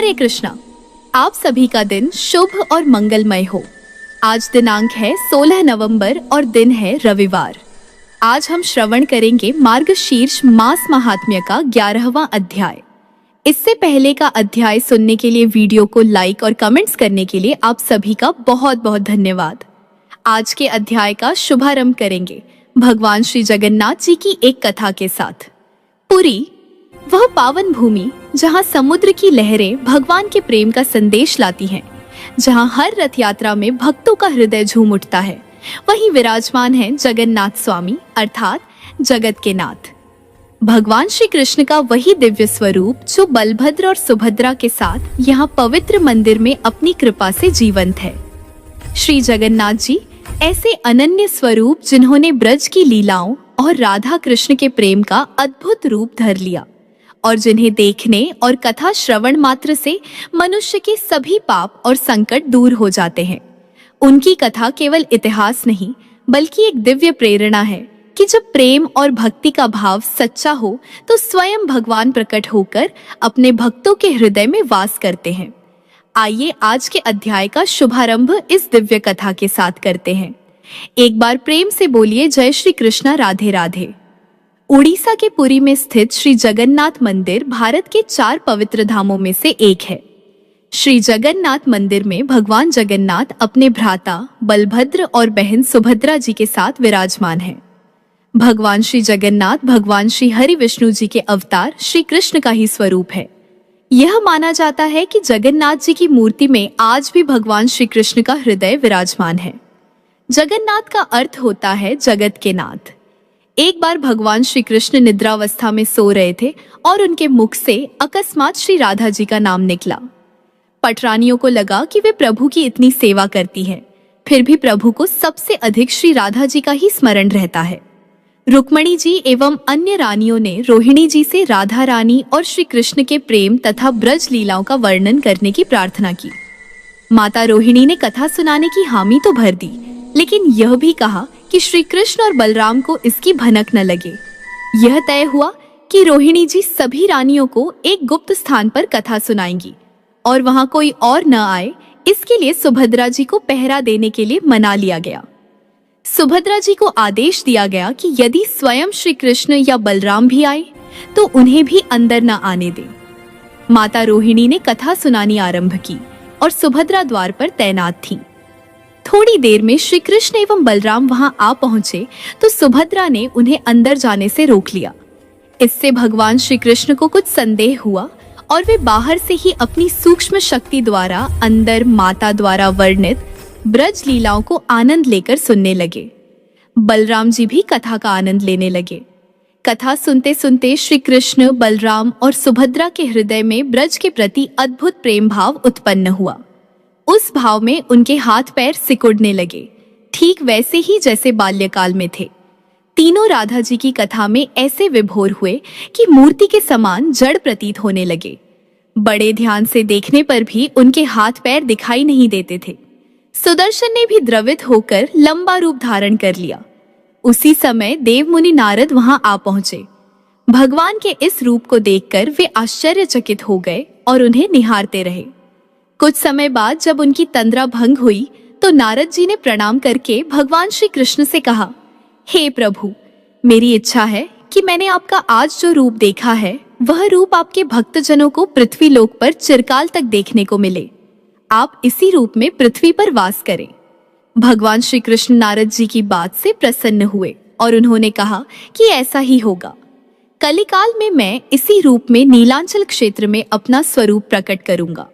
हरे कृष्णा। आप सभी का दिन शुभ और मंगलमय हो। आज दिनांक है 16 नवंबर और दिन है रविवार। आज हम श्रवण करेंगे मार्गशीर्ष मास महात्म्य का 11वां अध्याय। इससे पहले का अध्याय सुनने के लिए वीडियो को लाइक और कमेंट्स करने के लिए आप सभी का बहुत बहुत धन्यवाद। आज के अध्याय का शुभारंभ करेंगे भगवान श्री जगन्नाथ जी की एक कथा के साथ। पुरी, वह पावन भूमि जहाँ समुद्र की लहरें भगवान के प्रेम का संदेश लाती हैं, जहाँ हर रथ यात्रा में भक्तों का हृदय झूम उठता है, वहीं विराजमान है जगन्नाथ स्वामी अर्थात जगत के नाथ। भगवान श्री कृष्ण का वही दिव्य स्वरूप जो बलभद्र और सुभद्रा के साथ यहाँ पवित्र मंदिर में अपनी कृपा से जीवंत है। श्री जगन्नाथ जी ऐसे अनन्य स्वरूप जिन्होंने ब्रज की लीलाओं और राधा कृष्ण के प्रेम का अद्भुत रूप धर लिया और जिन्हें देखने और कथा श्रवण मात्र से मनुष्य के सभी पाप और संकट दूर हो जाते हैं। उनकी कथा केवल इतिहास नहीं बल्कि एक दिव्य प्रेरणा है कि जब प्रेम और भक्ति का भाव सच्चा हो तो स्वयं भगवान प्रकट होकर अपने भक्तों के हृदय में वास करते हैं। आइए आज के अध्याय का शुभारंभ इस दिव्य कथा के साथ करते हैं। एक बार प्रेम से बोलिए जय श्री कृष्णा, राधे राधे। उड़ीसा के पुरी में स्थित श्री जगन्नाथ मंदिर भारत के 4 पवित्र धामों में से एक है। श्री जगन्नाथ मंदिर में भगवान जगन्नाथ अपने भ्राता बलभद्र और बहन सुभद्रा जी के साथ विराजमान हैं। भगवान श्री जगन्नाथ भगवान श्री हरि विष्णु जी के अवतार श्री कृष्ण का ही स्वरूप है। यह माना जाता है कि जगन्नाथ जी की मूर्ति में आज भी भगवान श्री कृष्ण का हृदय विराजमान है। जगन्नाथ का अर्थ होता है जगत के नाथ। एक बार भगवान श्री कृष्ण निद्रावस्था में सो रहे थे और उनके मुख से अकस्मात श्री राधा जी का नाम निकला। पटरानियों को लगा कि वे प्रभु की इतनी सेवा करती हैं, फिर भी प्रभु को सबसे अधिक श्री राधा जी का ही स्मरण रहता है। रुक्मणी जी एवं अन्य रानियों ने रोहिणी जी से राधा रानी और श्री कृष्ण के प्रेम तथा ब्रज लीलाओं का वर्णन करने की प्रार्थना की। माता रोहिणी ने कथा सुनाने की हामी तो भर दी, लेकिन यह भी कहा कि श्री कृष्ण और बलराम को इसकी भनक न लगे। यह तय हुआ कि रोहिणी जी सभी रानियों को एक गुप्त स्थान पर कथा सुनाएंगी और वहां कोई और न आए, इसके लिए सुभद्रा जी को पहरा देने के लिए मना लिया गया। सुभद्रा जी को आदेश दिया गया कि यदि स्वयं श्री कृष्ण या बलराम भी आए तो उन्हें भी अंदर न आने दे। माता रोहिणी ने कथा सुनानी आरंभ की और सुभद्रा द्वार पर तैनात थी। थोड़ी देर में श्री कृष्ण एवं बलराम वहां आ पहुंचे तो सुभद्रा ने उन्हें अंदर जाने से रोक लिया। इससे भगवान श्री कृष्ण को कुछ संदेह हुआ और वे बाहर से ही अपनी सूक्ष्म शक्ति द्वारा अंदर माता द्वारा वर्णित ब्रज लीलाओं को आनंद लेकर सुनने लगे। बलराम जी भी कथा का आनंद लेने लगे। कथा सुनते सुनते श्री कृष्ण, बलराम और सुभद्रा के हृदय में ब्रज के प्रति अद्भुत प्रेम भाव उत्पन्न हुआ। उस भाव में उनके हाथ पैर सिकुड़ने लगे, ठीक वैसे ही जैसे बाल्यकाल में थे। तीनों राधा जी की कथा में ऐसे विभोर हुए कि मूर्ति के समान जड़ प्रतीत होने लगे। बड़े ध्यान से देखने पर भी उनके हाथ पैर दिखाई नहीं देते थे। सुदर्शन ने भी द्रवित होकर लंबा रूप धारण कर लिया। उसी समय देव मुनि नारद वहां आ पहुंचे। भगवान के इस रूप को देखकर वे आश्चर्यचकित हो गए और उन्हें निहारते रहे। कुछ समय बाद जब उनकी तंद्रा भंग हुई तो नारद जी ने प्रणाम करके भगवान श्री कृष्ण से कहा, हे प्रभु, मेरी इच्छा है कि मैंने आपका आज जो रूप देखा है वह रूप आपके भक्तजनों को पृथ्वी लोक पर चिरकाल तक देखने को मिले। आप इसी रूप में पृथ्वी पर वास करें। भगवान श्री कृष्ण नारद जी की बात से प्रसन्न हुए और उन्होंने कहा कि ऐसा ही होगा। कलिकाल में मैं इसी रूप में नीलांचल क्षेत्र में अपना स्वरूप प्रकट करूंगा।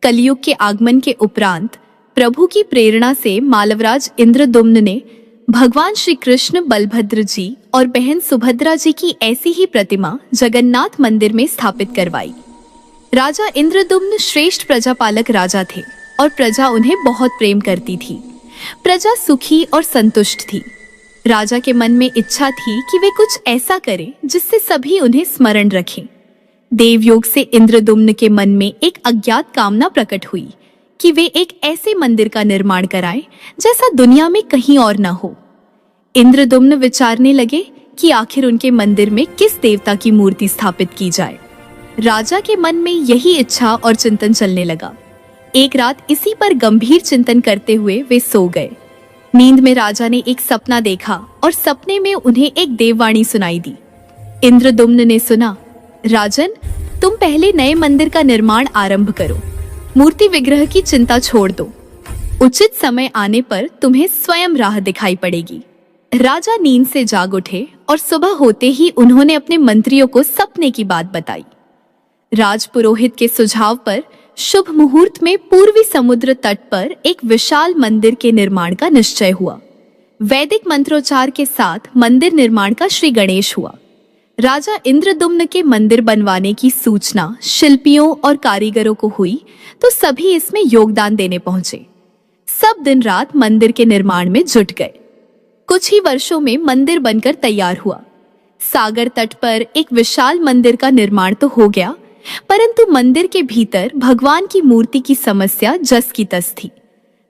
कलयुग के आगमन के उपरांत प्रभु की प्रेरणा से मालवराज इंद्रदुम्न ने भगवान श्री कृष्ण, बलभद्र जी और बहन सुभद्रा जी की ऐसी ही प्रतिमा जगन्नाथ मंदिर में स्थापित करवाई। राजा इंद्रदुम्न श्रेष्ठ प्रजापालक राजा थे और प्रजा उन्हें बहुत प्रेम करती थी। प्रजा सुखी और संतुष्ट थी। राजा के मन में इच्छा थी कि वे कुछ ऐसा करें जिससे सभी उन्हें स्मरण रखें। देवयोग से इंद्रदुम्न के मन में एक अज्ञात कामना प्रकट हुई कि वे एक ऐसे मंदिर का निर्माण कराएं जैसा दुनिया में कहीं और न हो। इंद्रदुम्न विचारने लगे कि आखिर उनके मंदिर में किस देवता की मूर्ति स्थापित की जाए। राजा के मन में यही इच्छा और चिंतन चलने लगा। एक रात इसी पर गंभीर चिंतन करते हुए वे सो गए। नींद में राजा ने एक सपना देखा और सपने में उन्हें एक देववाणी सुनाई दी। इंद्रदुम्न ने सुना, राजन, तुम पहले नए मंदिर का निर्माण आरंभ करो, मूर्ति विग्रह की चिंता छोड़ दो। उचित समय आने पर तुम्हें स्वयं राह दिखाई पड़ेगी। राजा नींद से जाग उठे और सुबह होते ही उन्होंने अपने मंत्रियों को सपने की बात बताई। राजपुरोहित के सुझाव पर शुभ मुहूर्त में पूर्वी समुद्र तट पर एक विशाल मंदिर के निर्माण का निश्चय हुआ। वैदिक मंत्रोच्चार के साथ मंदिर निर्माण का श्री गणेश हुआ। राजा इंद्रदुम्न के मंदिर बनवाने की सूचना शिल्पियों और कारीगरों को हुई तो सभी इसमें योगदान देने पहुंचे। सब दिन रात मंदिर के निर्माण में जुट गए। कुछ ही वर्षों में मंदिर बनकर तैयार हुआ। सागर तट पर एक विशाल मंदिर का निर्माण तो हो गया, परंतु मंदिर के भीतर भगवान की मूर्ति की समस्या जस की तस थी।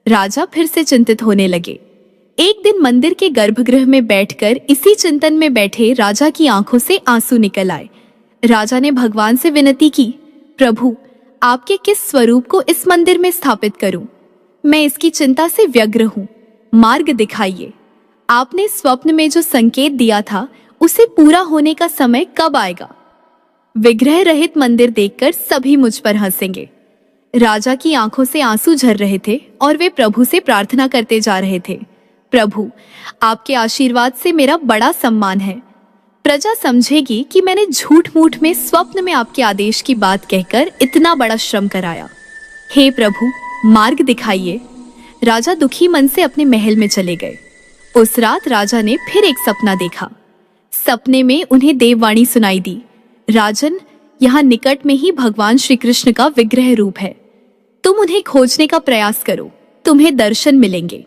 राजा फिर से चिंतित होने लगे। एक दिन मंदिर के गर्भगृह में बैठकर इसी चिंतन में बैठे राजा की आंखों से आंसू निकल आए। राजा ने भगवान से विनती की, प्रभु, आपके किस स्वरूप को इस मंदिर में स्थापित करूं? मैं इसकी चिंता से व्यग्र हूं, मार्ग दिखाइए। आपने स्वप्न में जो संकेत दिया था उसे पूरा होने का समय कब आएगा? विग्रह रहित मंदिर देखकर सभी मुझ पर हंसेंगे। राजा की आंखों से आंसू झर रहे थे और वे प्रभु से प्रार्थना करते जा रहे थे, प्रभु, आपके आशीर्वाद से मेरा बड़ा सम्मान है। प्रजा समझेगी कि मैंने झूठ मूठ में स्वप्न में आपके आदेश की बात कहकर इतना बड़ा श्रम कराया। हे प्रभु, मार्ग दिखाइए। राजा दुखी मन से अपने महल में चले गए। उस रात राजा ने फिर एक सपना देखा। सपने में उन्हें देववाणी सुनाई दी, राजन, यहाँ निकट में ही भगवान श्री कृष्ण का विग्रह रूप है। तुम उन्हें खोजने का प्रयास करो, तुम्हें दर्शन मिलेंगे।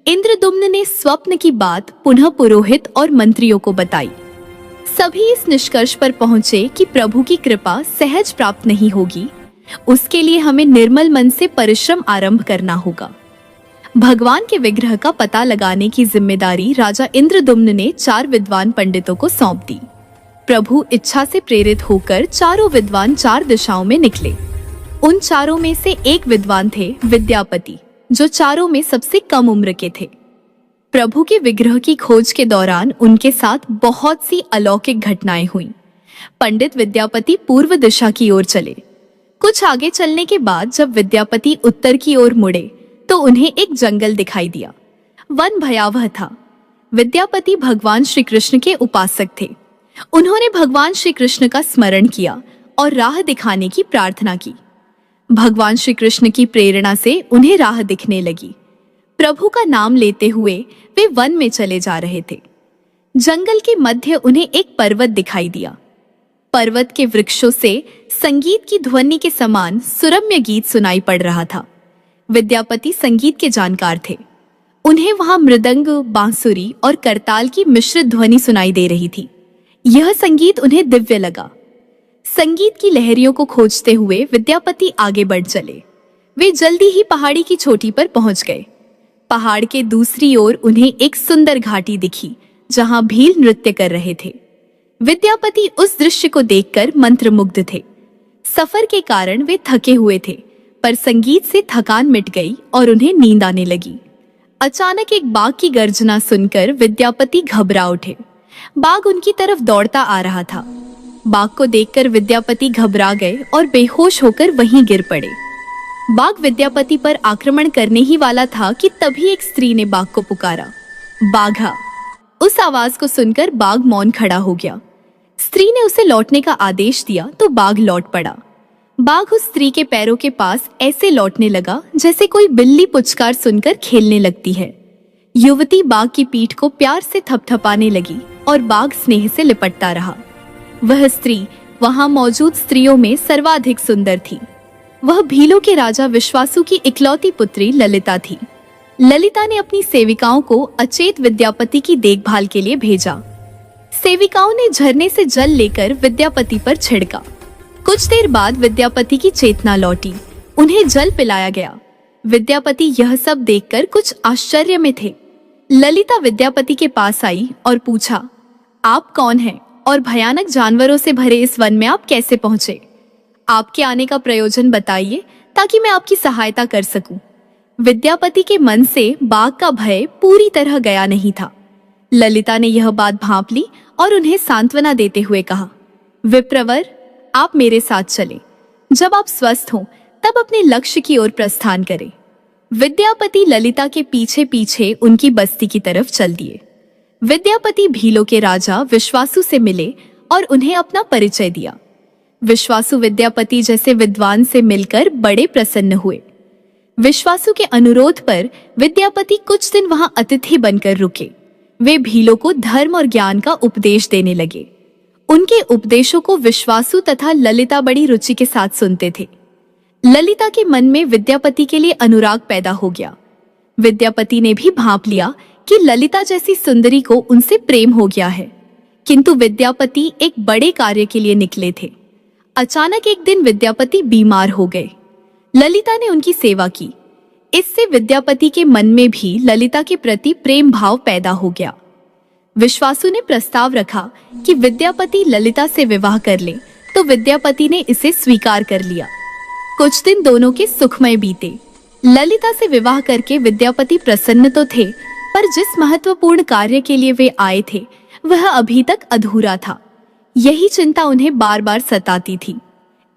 इंद्रदुम्न ने स्वप्न की बात पुनः पुरोहित और मंत्रियों को बताई। सभी इस निष्कर्ष पर पहुंचे कि प्रभु की कृपा सहज प्राप्त नहीं होगी, उसके लिए हमें निर्मल मन से परिश्रम आरंभ करना होगा। भगवान के विग्रह का पता लगाने की जिम्मेदारी राजा इंद्रदुम्न ने 4 विद्वान पंडितों को सौंप दी। प्रभु इच्छा से प्रेरित होकर चारों विद्वान 4 दिशाओं में निकले। उन चारों में से एक विद्वान थे विद्यापति, जो चारों में सबसे कम उम्र के थे। प्रभु के विग्रह की खोज के दौरान उनके साथ बहुत सी अलौकिक घटनाएं हुई। पंडित विद्यापति पूर्व दिशा की ओर चले। कुछ आगे चलने के बाद जब विद्यापति उत्तर की ओर मुड़े तो उन्हें एक जंगल दिखाई दिया। वन भयावह था। विद्यापति भगवान श्री कृष्ण के उपासक थे। उन्होंने भगवान श्री कृष्ण का स्मरण किया और राह दिखाने की प्रार्थना की। भगवान श्री कृष्ण की प्रेरणा से उन्हें राह दिखने लगी। प्रभु का नाम लेते हुए वे वन में चले जा रहे थे। जंगल के मध्य उन्हें एक पर्वत दिखाई दिया। पर्वत के वृक्षों से संगीत की ध्वनि के समान सुरम्य गीत सुनाई पड़ रहा था। विद्यापति संगीत के जानकार थे। उन्हें वहां मृदंग, बांसुरी और करताल की मिश्रित ध्वनि सुनाई दे रही थी। यह संगीत उन्हें दिव्य लगा। संगीत की लहरियों को खोजते हुए विद्यापति आगे बढ़ चले। वे जल्दी ही पहाड़ी की चोटी पर पहुंच गए। पहाड़ के दूसरी ओर उन्हें एक सुंदर घाटी दिखी, जहां भील नृत्य कर रहे थे। विद्यापति उस दृश्य को देखकर मंत्रमुग्ध थे। सफर के कारण वे थके हुए थे, पर संगीत से थकान मिट गई और उन्हें नींद आने लगी। अचानक एक बाघ की गर्जना सुनकर विद्यापति घबरा उठे। बाघ उनकी तरफ दौड़ता आ रहा था। बाघ को देखकर विद्यापति घबरा गए और बेहोश होकर वहीं गिर पड़े। बाघ विद्यापति पर आक्रमण करने ही वाला था कि तभी एक स्त्री ने बाघ को पुकारा, बाघा। उस आवाज को सुनकर बाघ मौन खड़ा हो गया। स्त्री ने उसे लौटने का आदेश दिया तो बाघ लौट पड़ा। बाघ उस स्त्री के पैरों के पास ऐसे लौटने लगा जैसे कोई बिल्ली पुचकार सुनकर खेलने लगती है। युवती बाघ की पीठ को प्यार से थपथपाने लगी और बाघ स्नेह से लिपटता रहा। वह स्त्री वहां मौजूद स्त्रियों में सर्वाधिक सुंदर थी। वह भीलों के राजा विश्वासु की इकलौती पुत्री ललिता थी। ललिता ने अपनी सेविकाओं को अचेत विद्यापति की देखभाल के लिए भेजा। सेविकाओं ने झरने से जल लेकर विद्यापति पर छिड़का। कुछ देर बाद विद्यापति की चेतना लौटी। उन्हें जल पिलाया गया। विद्यापति यह सब देखकर कुछ आश्चर्य में थे। ललिता विद्यापति के पास आई और पूछा, आप कौन हैं और भयानक जानवरों से भरे इस वन में आप कैसे पहुंचे? आपके आने का प्रयोजन बताइए ताकि मैं आपकी सहायता कर सकूं। विद्यापति के मन से बाघ का भय पूरी तरह गया नहीं था। ललिता ने यह बात भांप ली और उन्हें सांत्वना देते हुए कहा, विप्रवर, आप मेरे साथ चलें। जब आप स्वस्थ हों तब अपने लक्ष्य की ओर प्रस्थान करें। विद्यापति ललिता के पीछे पीछे उनकी बस्ती की तरफ चल दिए। विद्यापति भीलों के राजा विश्वासु से मिले और उन्हें अपना परिचय दिया। विश्वासु विद्यापति जैसे विद्वान से मिलकर बड़े प्रसन्न हुए। विश्वासु के अनुरोध पर विद्यापति कुछ दिन वहां अतिथि बनकर रुके। वे भीलों को धर्म और ज्ञान का उपदेश देने लगे। उनके उपदेशों को विश्वासु तथा ललिता बड़ी रुचि के साथ सुनते थे। ललिता के मन में विद्यापति के लिए अनुराग पैदा हो गया। विद्यापति ने भी भांप लिया कि ललिता जैसी सुंदरी को उनसे प्रेम हो गया है, किंतु विद्यापति एक बड़े कार्य के लिए निकले थे। अचानक एक दिन विद्यापति बीमार हो गए। ललिता ने उनकी सेवा की। इससे विद्यापति के मन में भी ललिता के प्रति प्रेम भाव पैदा हो गया। विश्वासु ने प्रस्ताव रखा कि विद्यापति ललिता से विवाह कर ले, तो विद्यापति ने इसे स्वीकार कर लिया। कुछ दिन दोनों के सुखमय बीते। ललिता से विवाह करके विद्यापति प्रसन्न तो थे, पर जिस महत्वपूर्ण कार्य के लिए वे आए थे वह अभी तक अधूरा था। यही चिंता उन्हें बार बार सताती थी।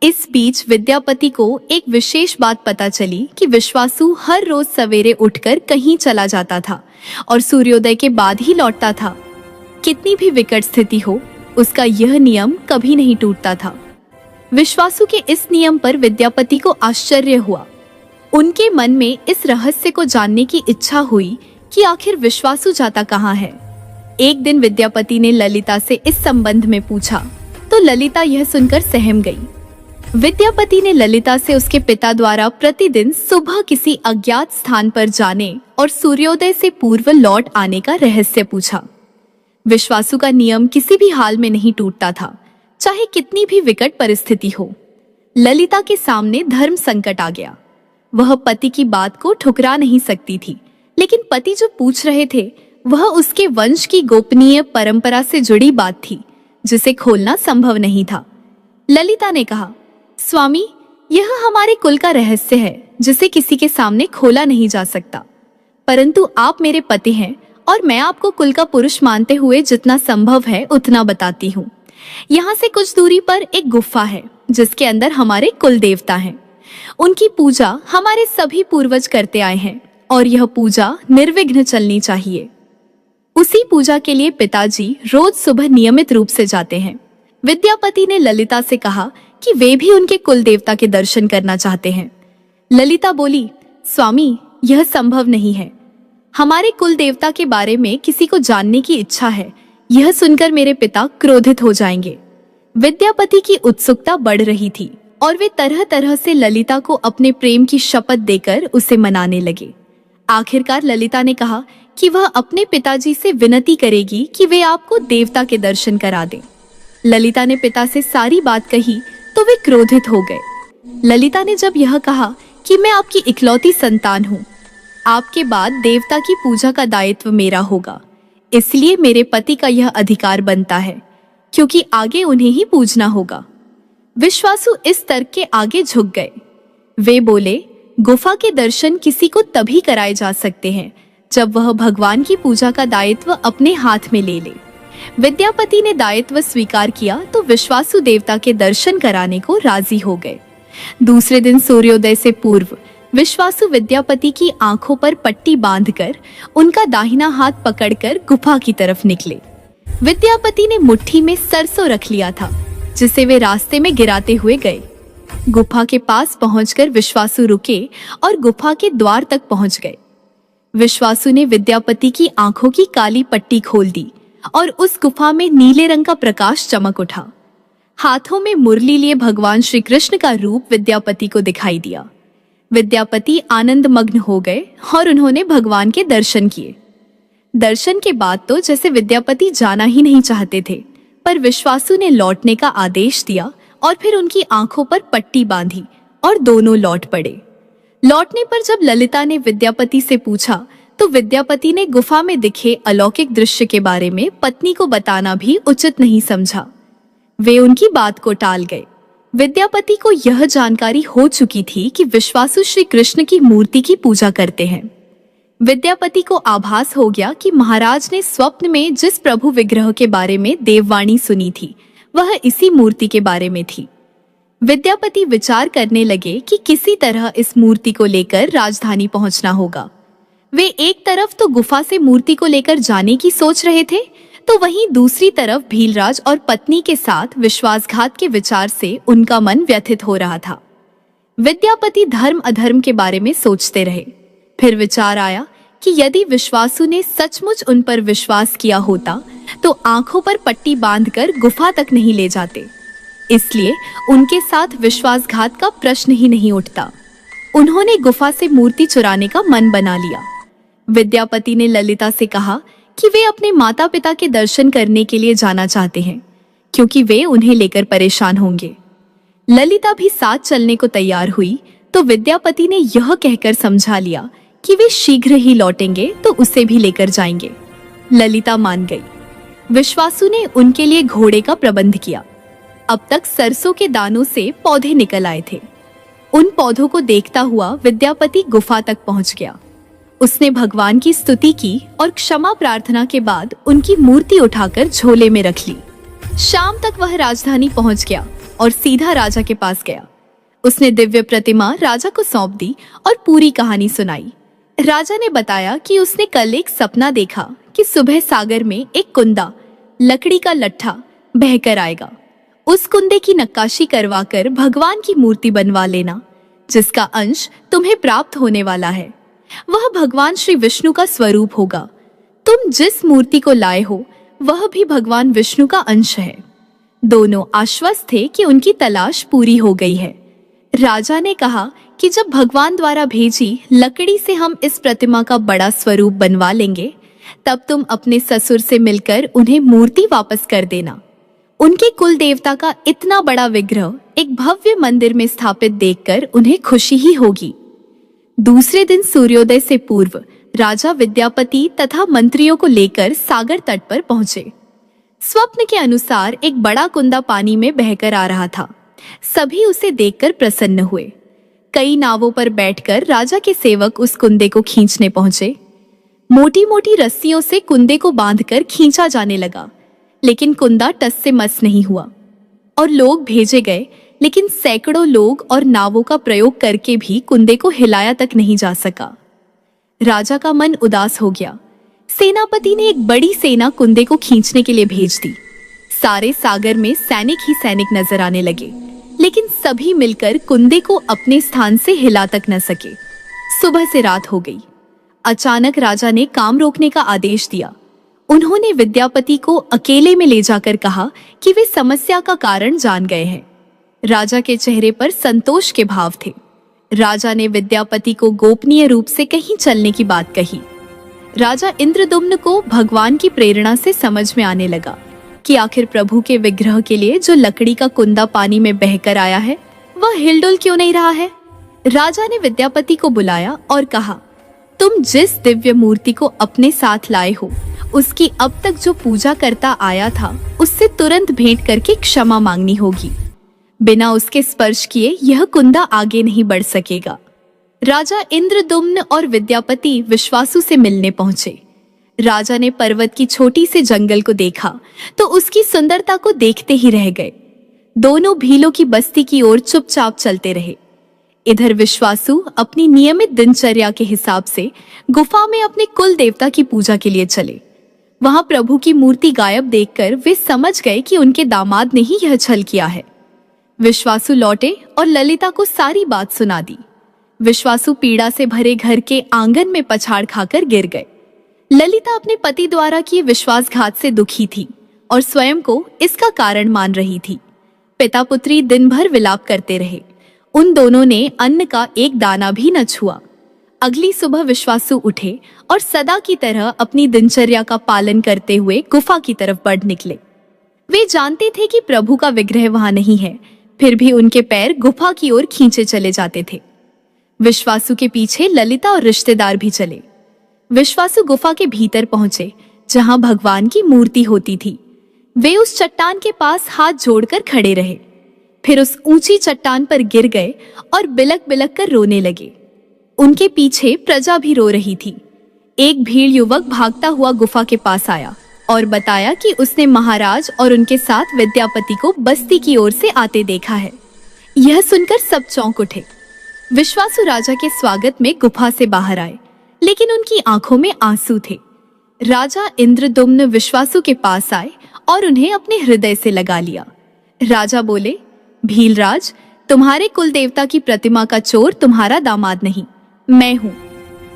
इस बीच विद्यापति को एक विशेष बात पता चली कि विश्वासु हर रोज सवेरे उठकर कहीं चला जाता था और सूर्योदय के बाद ही लौटता था। कितनी भी विकट स्थिति हो, उसका यह नियम कभी नहीं टूटता था। विश्वासु के इस नियम पर विद्यापति को आश्चर्य हुआ। उनके मन में इस रहस्य को जानने की इच्छा हुई कि आखिर विश्वासु जाता कहाँ है। एक दिन विद्यापति ने ललिता से इस संबंध में पूछा, तो ललिता यह सुनकर सहम गई। विद्यापति ने ललिता से उसके पिता द्वारा प्रतिदिन सुबह किसी अज्ञात स्थान पर जाने और सूर्योदय से पूर्व लौट आने का रहस्य पूछा। विश्वासु का नियम किसी भी हाल में नहीं टूटता था, चाहे कितनी भी विकट परिस्थिति हो। ललिता के सामने धर्म संकट आ गया। वह पति की बात को ठुकरा नहीं सकती थी, लेकिन पति जो पूछ रहे थे वह उसके वंश की गोपनीय परंपरा से जुड़ी बात थी, जिसे खोलना संभव नहीं था। ललिता ने कहा, स्वामी, यह हमारे कुल का रहस्य है जिसे किसी के सामने खोला नहीं जा सकता। परंतु आप मेरे पति हैं और मैं आपको कुल का पुरुष मानते हुए जितना संभव है उतना बताती हूँ। यहाँ से कुछ दूरी पर एक गुफा है जिसके अंदर हमारे कुल देवता हैं। उनकी पूजा हमारे सभी पूर्वज करते आए हैं और यह पूजा निर्विघ्न चलनी चाहिए। उसी पूजा के लिए पिताजी रोज सुबह नियमित रूप से जाते हैं। विद्यापति ने ललिता से कहा कि वे भी उनके कुल देवता के दर्शन करना चाहते हैं। ललिता बोली, स्वामी, यह संभव नहीं है। हमारे कुल देवता के बारे में किसी को जानने की इच्छा है। यह सुनकर मेरे पिता क्रोधित हो जाएंगे। विद्यापति की उत्सुकता बढ़ रही थी और वे तरह तरह से ललिता को अपने प्रेम की शपथ देकर उसे मनाने लगे। आखिरकार ललिता ने कहा कि वह अपने पिताजी से विनती करेगी कि वे आपको देवता के दर्शन करा दें। ललिता ने पिता से सारी बात कही तो वे क्रोधित हो गए। ललिता ने जब यह कहा कि मैं आपकी इकलौती संतान हूँ, आपके बाद देवता की पूजा का दायित्व मेरा होगा, इसलिए मेरे पति का यह अधिकार बनता है, क्योंकि आगे उन्हें ही पूजना होगा। विश्वासु इस तर्क के आगे झुक गए। वे बोले, गुफा के दर्शन किसी को तभी कराए जा सकते हैं जब वह भगवान की पूजा का दायित्व अपने हाथ में ले ले। विद्यापति ने दायित्व स्वीकार किया तो विश्वासु देवता के दर्शन कराने को राजी हो गए। दूसरे दिन सूर्योदय से पूर्व विश्वासु विद्यापति की आंखों पर पट्टी बांधकर उनका दाहिना हाथ पकड़कर गुफा की तरफ निकले। विद्यापति ने मुट्ठी में सरसों रख लिया था, जिसे वे रास्ते में गिराते हुए गए। गुफा के पास पहुंचकर विश्वासु रुके और गुफा के द्वार तक पहुंच गए। विश्वासु ने विद्यापति की आंखों की काली पट्टी खोल दी और उस गुफा में नीले रंग का प्रकाश चमक उठा। हाथों में मुरली लिए भगवान श्री कृष्ण का रूप विद्यापति को दिखाई दिया। विद्यापति आनंद मग्न हो गए और उन्होंने भगवान के दर्शन किए। दर्शन के बाद तो जैसे विद्यापति जाना ही नहीं चाहते थे, पर विश्वासु ने लौटने का आदेश दिया और फिर उनकी आंखों पर पट्टी बांधी और दोनों लौट पड़े। लौटने पर जब ललिता ने विद्यापति से पूछा तो विद्यापति ने गुफा में दिखे अलौकिक दृश्य के बारे में पत्नी को बताना भी उचित नहीं समझा। वे उनकी बात को टाल गए। विद्यापति को यह जानकारी हो चुकी थी कि विश्वासु श्री कृष्ण की मूर्ति की पूजा करते हैं। विद्यापति को आभास हो गया कि महाराज ने स्वप्न में जिस प्रभु विग्रह के बारे में देववाणी सुनी थी वह इसी मूर्ति के बारे में थी। विद्यापति विचार करने लगे कि किसी तरह इस मूर्ति को लेकर राजधानी पहुंचना होगा। वे एक तरफ तो गुफा से मूर्ति को लेकर जाने की सोच रहे थे, तो वहीं दूसरी तरफ भीलराज और पत्नी के साथ विश्वासघात के विचार से उनका मन व्यथित हो रहा था। विद्यापति धर्म अधर्म के बारे में सोचते रहे। फिर विचार आया कि यदि विश्वासु ने सचमुच उन पर विश्वास किया होता तो आंखों पर पट्टी बांधकर गुफा तक नहीं ले जाते, इसलिए उनके साथ विश्वासघात का प्रश्न ही नहीं उठता। उन्होंने गुफा से मूर्ति चुराने का मन बना लिया। विद्यापति ने ललिता से कहा कि वे अपने माता पिता के दर्शन करने के लिए जाना चाहते हैं, क्योंकि वे उन्हें लेकर परेशान होंगे। ललिता भी साथ चलने को तैयार हुई, तो विद्यापति ने यह कहकर समझा लिया कि वे शीघ्र ही लौटेंगे तो उसे भी लेकर जाएंगे। ललिता मान गई। विश्वासु ने उनके लिए घोड़े का प्रबंध किया। अब तक सरसों के दानों से पौधे निकल आए थे। उन पौधों को देखता हुआ विद्यापति गुफा तक पहुंच गया। उसने भगवान की स्तुति की और क्षमा प्रार्थना के बाद उनकी मूर्ति उठाकर झोले में रख ली। शाम तक वह राजधानी पहुंच गया और सीधा राजा के पास गया। उसने दिव्य प्रतिमा राजा को सौंप दी और पूरी कहानी सुनाई। राजा ने बताया कि उसने कल एक सपना देखा कि सुबह सागर में एक कुंदा, लकड़ी का लट्ठा, बहकर आएगा। उस कुंदे की नक्काशी करवाकर भगवान की मूर्ति बनवा लेना, जिसका अंश तुम्हें प्राप्त होने वाला है। वह भगवान श्री विष्णु का स्वरूप होगा। तुम जिस मूर्ति को लाए हो वह भी भगवान विष्णु का अंश है। दोनों आश्वस्त थे कि उनकी तलाश पूरी हो गई है। राजा ने कहा कि जब भगवान द्वारा भेजी लकड़ी से हम इस प्रतिमा का बड़ा स्वरूप बनवा लेंगे, तब तुम अपने ससुर से मिलकर उन्हें मूर्ति वापस कर देना। उनके कुल देवता का इतना बड़ा विग्रह एक भव्य मंदिर में स्थापित देखकर उन्हें खुशी ही होगी। दूसरे दिन सूर्योदय से पूर्व राजा विद्यापति तथा मंत्रियों को लेकर सागर तट पर पहुंचे। स्वप्न के अनुसार एक बड़ा कुंदा पानी में बहकर आ रहा था। सभी उसे देखकर प्रसन्न हुए। कई नावों पर बैठकर राजा के सेवक उस कुंदे को खींचने पहुंचे। मोटी मोटी रस्सियों से कुंदे को बांधकर खींचा जाने लगा, लेकिन कुंदा टस से मस नहीं हुआ। और लोग भेजे गए, लेकिन सैकड़ों लोग और नावों का प्रयोग करके भी कुंदे को हिलाया तक नहीं जा सका। राजा का मन उदास हो गया। सेनापति ने एक बड़ी सेना कुंदे को खींचने के लिए भेज दी। सारे सागर में सैनिक ही सैनिक नजर आने लगे, लेकिन सभी मिलकर कुंदे को अपने स्थान से हिला तक न सके। सुबह से रात हो गई। अचानक राजा ने काम रोकने का आदेश दिया। उन्होंने विद्यापति को अकेले में ले जाकर कहा कि वे समस्या का कारण जान गए हैं। राजा के चेहरे पर संतोष के भाव थे। राजा ने विद्यापति को गोपनीय रूप से कहीं चलने की बात कही। राजा इंद्रदुम्न को भगवान की प्रेरणा से समझ में आने लगा कि आखिर प्रभु के विग्रह के लिए जो लकड़ी का कुंदा पानी में बहकर आया है वह हिलडुल क्यों नहीं रहा है। राजा ने विद्यापति को बुलाया और कहा, तुम जिस दिव्य मूर्ति को अपने साथ लाए हो उसकी अब तक जो पूजा करता आया था उससे तुरंत भेंट करके क्षमा मांगनी होगी। बिना उसके स्पर्श किए यह कुंदा आगे नहीं बढ़ सकेगा। राजा इंद्रदुम्न और विद्यापति विश्वासु से मिलने पहुंचे। राजा ने पर्वत की छोटी से जंगल को देखा तो उसकी सुंदरता को देखते ही रह गए। दोनों भीलों की बस्ती की ओर चुपचाप चलते रहे। इधर विश्वासु अपनी नियमित दिनचर्या के हिसाब से गुफा में अपने कुल देवता की पूजा के लिए चले। वहां प्रभु की मूर्ति गायब देखकर वे समझ गए कि उनके दामाद ने ही यह छल किया है। विश्वासु लौटे और ललिता को सारी बात सुना दी। विश्वासु पीड़ा से भरे घर के आंगन में पछाड़ खाकर गिर गए। ललिता अपने पति द्वारा किए विश्वासघात से दुखी थी और स्वयं को इसका कारण मान रही थी। पिता पुत्री दिन भर विलाप करते रहे। उन दोनों ने अन्न का एक दाना भी न छुआ। अगली सुबह विश्वासु उठे और सदा की तरह अपनी दिनचर्या का पालन करते हुए गुफा की तरफ बढ़ निकले। वे जानते थे कि प्रभु का विग्रह वहां नहीं है, फिर भी उनके पैर गुफा की ओर खींचे चले जाते थे। विश्वासु के पीछे ललिता और रिश्तेदार भी चले। विश्वासु गुफा के भीतर पहुंचे जहां भगवान की मूर्ति होती थी। वे उस चट्टान के पास हाथ जोड़कर खड़े रहे। फिर उस ऊंची चट्टान पर गिर गए और बिलक बिलक कर रोने लगे। उनके पीछे प्रजा भी रो रही थी। एक भीड़ युवक भागता हुआ गुफा के पास आया और बताया कि उसने महाराज और उनके साथ विद्यापति को बस्ती की ओर से आते देखा है। यह सुनकर सब चौंक उठे। विश्वासु राजा के स्वागत में गुफा से बाहर आए, लेकिन उनकी आंखों में आंसू थे। राजा इंद्रदुम्न विश्वासु के पास आए और उन्हें अपने हृदय से लगा लिया। राजा बोले, भीलराज, तुम्हारे कुल देवता की प्रतिमा का चोर तुम्हारा दामाद नहीं, मैं हूं।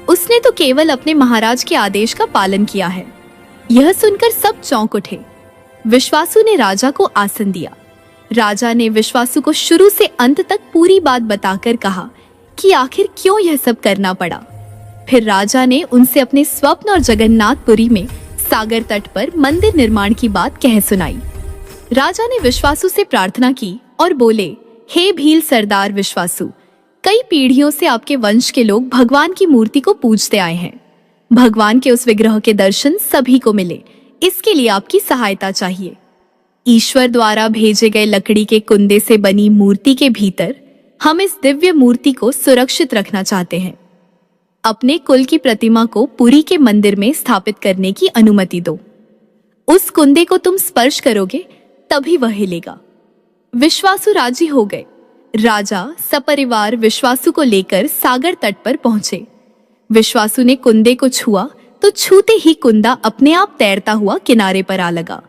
उसने तो केवल अपने महाराज के आदेश का पालन किया है। यह सुनकर सब चौंक उठे। विश्वासु ने राजा को आसन दिया। राजा ने विश्वासु को शुरू से अंत तक पूरी बात बताकर कहा कि आखिर क्यों यह सब करना पड़ा। फिर राजा ने उनसे अपने स्वप्न और जगन्नाथपुरी में सागर तट पर मंदिर निर्माण की बात कह सुनाई। राजा ने विश्वासु से प्रार्थना की और बोले, हे भील सरदार विश्वासु, कई पीढ़ियों से आपके वंश के लोग भगवान की मूर्ति को पूजते आए हैं। भगवान के उस विग्रह के दर्शन सभी को मिले, इसके लिए आपकी सहायता चाहिए। ईश्वर द्वारा भेजे गए लकड़ी के कुंदे से बनी मूर्ति के भीतर हम इस दिव्य मूर्ति को सुरक्षित रखना चाहते हैं। अपने कुल की प्रतिमा को पुरी के मंदिर में स्थापित करने की अनुमति दो। उस कुंदे को तुम स्पर्श करोगे तभी वह हिलेगा। विश्वासु राजी हो गए। राजा सपरिवार विश्वासु को लेकर सागर तट पर पहुंचे। विश्वासु ने कुंदे को छुआ तो छूते ही कुंदा अपने आप तैरता हुआ किनारे पर आ लगा।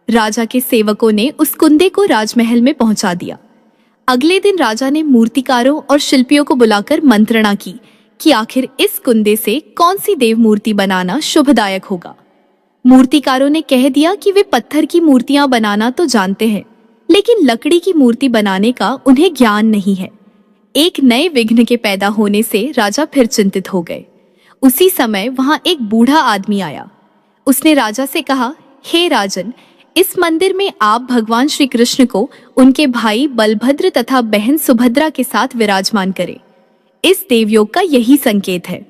राजा के सेवकों ने उस कुंदे को राजमहल में पहुंचा दिया। अगले दिन राजा ने मूर्तिकारों और शिल्पियों को बुलाकर मंत्रणा की कि आखिर इस कुंदे से कौन सी देव मूर्ति बनाना शुभदायक होगा। मूर्तिकारों ने कह दिया कि वे पत्थर की मूर्तियां बनाना तो जानते हैं, लेकिन लकड़ी की मूर्ति बनाने का उन्हें ज्ञान नहीं है। एक नए विघ्न के पैदा होने से राजा फिर चिंतित हो गए। उसी समय वहां एक बूढ़ा आदमी आया। उसने राजा से कहा, हे राजन, इस मंदिर में आप भगवान श्री कृष्ण को उनके भाई बलभद्र तथा बहन सुभद्रा के साथ विराजमान करें। इस देवयोग का यही संकेत है।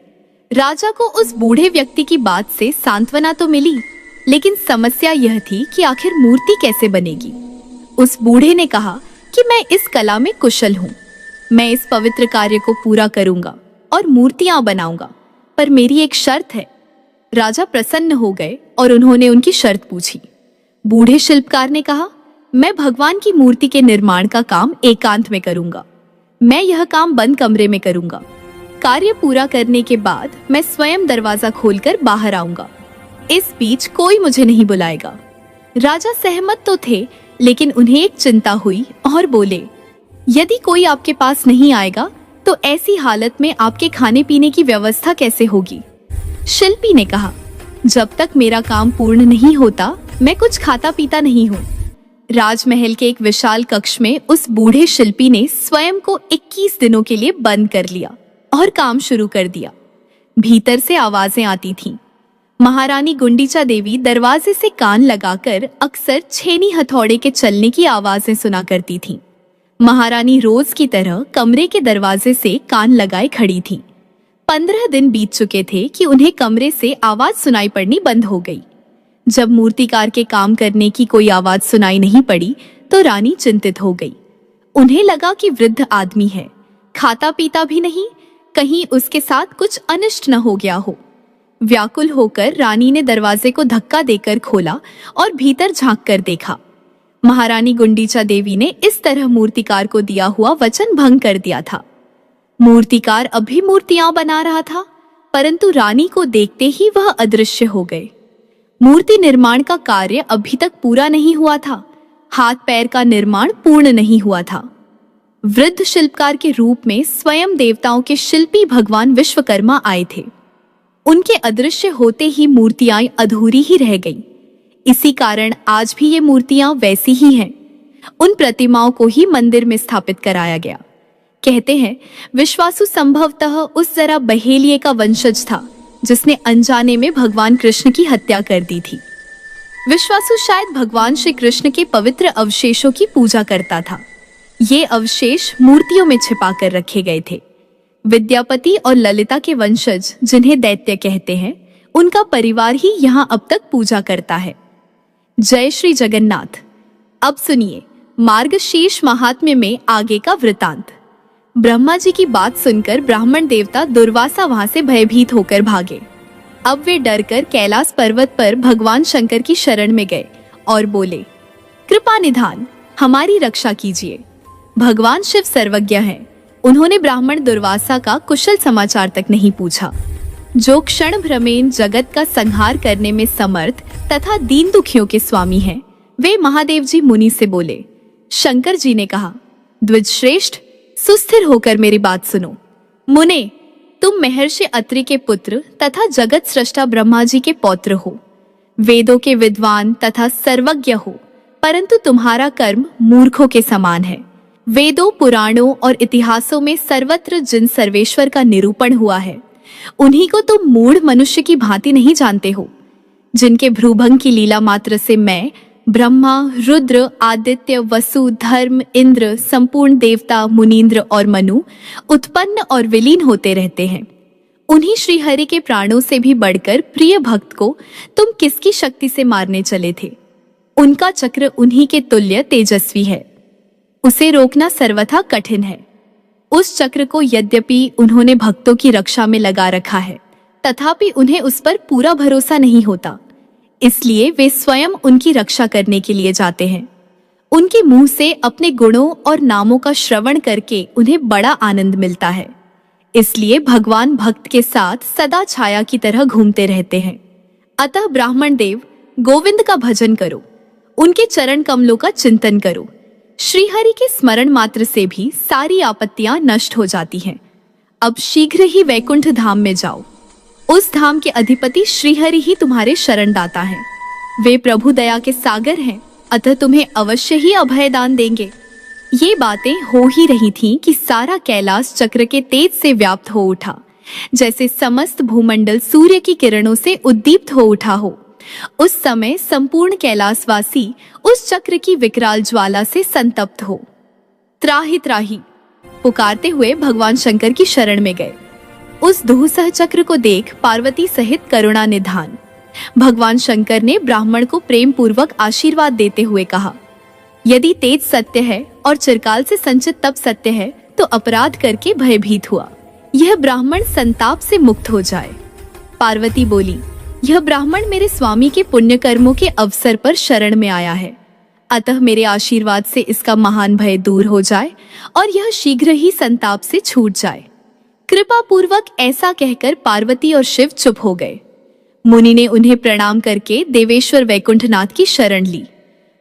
राजा को उस बूढ़े व्यक्ति की बात से सांत्वना तो मिली, लेकिन समस्या यह थी कि आखिर मूर्ति कैसे बनेगी। उस बूढ़े ने कहा कि मैं इस कला में कुशल हूँ, मैं इस पवित्र कार्य को पूरा करूंगा और मूर्तियां बनाऊंगा, पर मेरी एक शर्त है। राजा प्रसन्न हो गए और उन्होंने उनकी शर्त पूछी। बूढ़े शिल्पकार ने कहा, मैं भगवान की मूर्ति के निर्माण का काम एकांत में करूंगा। मैं यह काम बंद कमरे में करूंगा। कार्य पूरा करने के बाद मैं स्वयं दरवाजा खोलकर बाहर आऊंगा। इस बीच कोई मुझे नहीं बुलाएगा। राजा सहमत तो थे, लेकिन उन्हें एक चिंता हुई और बोले, यदि कोई आपके पास नहीं आएगा तो ऐसी हालत में आपके खाने पीने की व्यवस्था कैसे होगी। शिल्पी ने कहा, जब तक मेरा काम पूर्ण नहीं होता मैं कुछ खाता पीता नहीं हूँ। राजमहल के एक विशाल कक्ष में उस बूढ़े शिल्पी ने स्वयं को 21 दिनों के लिए बंद कर लिया और काम शुरू कर दिया। भीतर से आवाजें आती थीं। महारानी गुंडीचा देवी दरवाजे से कान लगाकर अक्सर छेनी हथौड़े के चलने की आवाजें सुना करती थीं। महारानी रोज की तरह कमरे के दरवाजे से कान लगाए खड़ी थीं। 15 दिन बीत चुके थे कि उन्हें कमरे से आवाज सुनाई पड़नी बंद हो गई। जब मूर्तिकार के काम करने की कोई आवाज सुनाई नहीं पड़ी तो रानी चिंतित हो गई। उन्हें लगा कि वृद्ध आदमी है, खाता पीता भी नहीं, कहीं उसके साथ कुछ अनिष्ट न हो गया हो। व्याकुल होकर रानी ने दरवाजे को धक्का देकर खोला और भीतर झांक कर देखा। महारानी गुंडीचा देवी ने इस तरह मूर्तिकार को दिया हुआ वचन भंग कर दिया था। मूर्तिकार अभी मूर्तियां बना रहा था, परंतु रानी को देखते ही वह अदृश्य हो गए। मूर्ति निर्माण का कार्य अभी तक पूरा नहीं हुआ था। हाथ पैर का निर्माण पूर्ण नहीं हुआ था। वृद्ध शिल्पकार के रूप में स्वयं देवताओं के शिल्पी भगवान विश्वकर्मा आए थे। उनके अदृश्य होते ही मूर्तियां अधूरी ही रह गईं। इसी कारण आज भी ये मूर्तियां वैसी ही हैं। उन प्रतिमाओं को ही मंदिर में स्थापित कराया गया। कहते हैं विश्वासु संभवतः उस जरा बहेलिये का वंशज था जिसने अनजाने में भगवान कृष्ण की हत्या कर दी थी। विश्वासु शायद भगवान श्री कृष्ण के पवित्र अवशेषों की पूजा करता था। ये अवशेष मूर्तियों में छिपा कर रखे गए थे। विद्यापति और ललिता के वंशज, जिन्हें दैत्य कहते हैं, उनका परिवार ही यहाँ अब तक पूजा करता है। जय श्री जगन्नाथ। अब सुनिए मार्गशीर्ष महात्म्य में आगे का वृतांत। ब्रह्मा जी की बात सुनकर ब्राह्मण देवता दुर्वासा वहां से भयभीत होकर भागे। अब वे डरकर कैलाश पर्वत पर भगवान शंकर की शरण में गए और बोले, कृपा निधान, हमारी रक्षा कीजिए। भगवान शिव सर्वज्ञ हैं। उन्होंने ब्राह्मण दुर्वासा का कुशल समाचार तक नहीं पूछा। जो क्षण भ्रमेन जगत का संहार करने में समर्थ तथा दीन दुखियों के स्वामी हैं, वे महादेव जी मुनि से बोले। शंकर जी ने कहा, द्विज श्रेष्ठ, सुस्थिर होकर मेरी बात सुनो। मुने, तुम महर्षि अत्रि के पुत्र तथा जगत सृष्टा ब्रह्मा जी के पौत्र हो। वेदों के विद्वान तथा सर्वज्ञ हो, परंतु तुम्हारा कर्म मूर्खों के समान है। वेदों, पुराणों और इतिहासों में सर्वत्र जिन सर्वेश्वर का निरूपण हुआ है, उन्हीं को तुम मूढ़ मनुष्य की भांति नहीं जानते हो। जिनके भ्रूभंग की लीला मात्र से मैं, ब्रह्मा, रुद्र, आदित्य, वसु, धर्म, इंद्र, संपूर्ण देवता, मुनीन्द्र और मनु उत्पन्न और विलीन होते रहते हैं, उन्हीं श्रीहरि के प्राणों से भी बढ़कर प्रिय भक्त को तुम किसकी शक्ति से मारने चले थे? उनका चक्र उन्हीं के तुल्य तेजस्वी है। उसे रोकना सर्वथा कठिन है। उस चक्र को यद्यपि उन्होंने भक्तों की रक्षा में लगा रखा है, तथापि उन्हें उस पर पूरा भरोसा नहीं होता। इसलिए वे स्वयं उनकी रक्षा करने के लिए जाते हैं। उनके मुंह से अपने गुणों और नामों का श्रवण करके उन्हें बड़ा आनंद मिलता है। इसलिए भगवान भक्त के साथ सदा छाया की तरह घूमते रहते हैं। अतः ब्राह्मण देव, गोविंद का भजन करो, उनके चरण कमलों का चिंतन करो। श्रीहरि के स्मरण मात्र से भी सारी आपत्तियां नष्ट हो जाती हैं। अब शीघ्र ही वैकुंठ धाम में जाओ। उस धाम के अधिपति श्रीहरि ही तुम्हारे शरणदाता हैं। वे प्रभु दया के सागर हैं, अतः तुम्हें अवश्य ही अभय दान देंगे। ये बातें हो ही रही थीं कि सारा कैलाश चक्र के तेज से व्याप्त हो उठा, जैसे समस्त भूमंडल सूर्य की किरणों से उद्दीप्त हो उठा हो। उस समय संपूर्ण कैलाशवासी उस चक्र की विकराल ज्वाला से संतप्त हो त्राहि त्राहि पुकारते हुए भगवान शंकर की शरण में गए। उस दुहसह चक्र को देख पार्वती सहित करुणा निधान भगवान शंकर ने ब्राह्मण को प्रेम पूर्वक आशीर्वाद देते हुए कहा, यदि तेज सत्य है और चिरकाल से संचित तप सत्य है, तो अपराध करके भयभीत हुआ यह ब्राह्मण संताप से मुक्त हो जाए। पार्वती बोली, यह ब्राह्मण मेरे स्वामी के पुण्य कर्मों के अवसर पर शरण में आया है, अतः मेरे आशीर्वाद से इसका महान भय दूर हो जाए और यह शीघ्र ही संताप से छूट जाए। कृपा पूर्वक ऐसा कहकर पार्वती और शिव चुप हो गए। मुनि ने उन्हें प्रणाम करके देवेश्वर वैकुंठनाथ की शरण ली।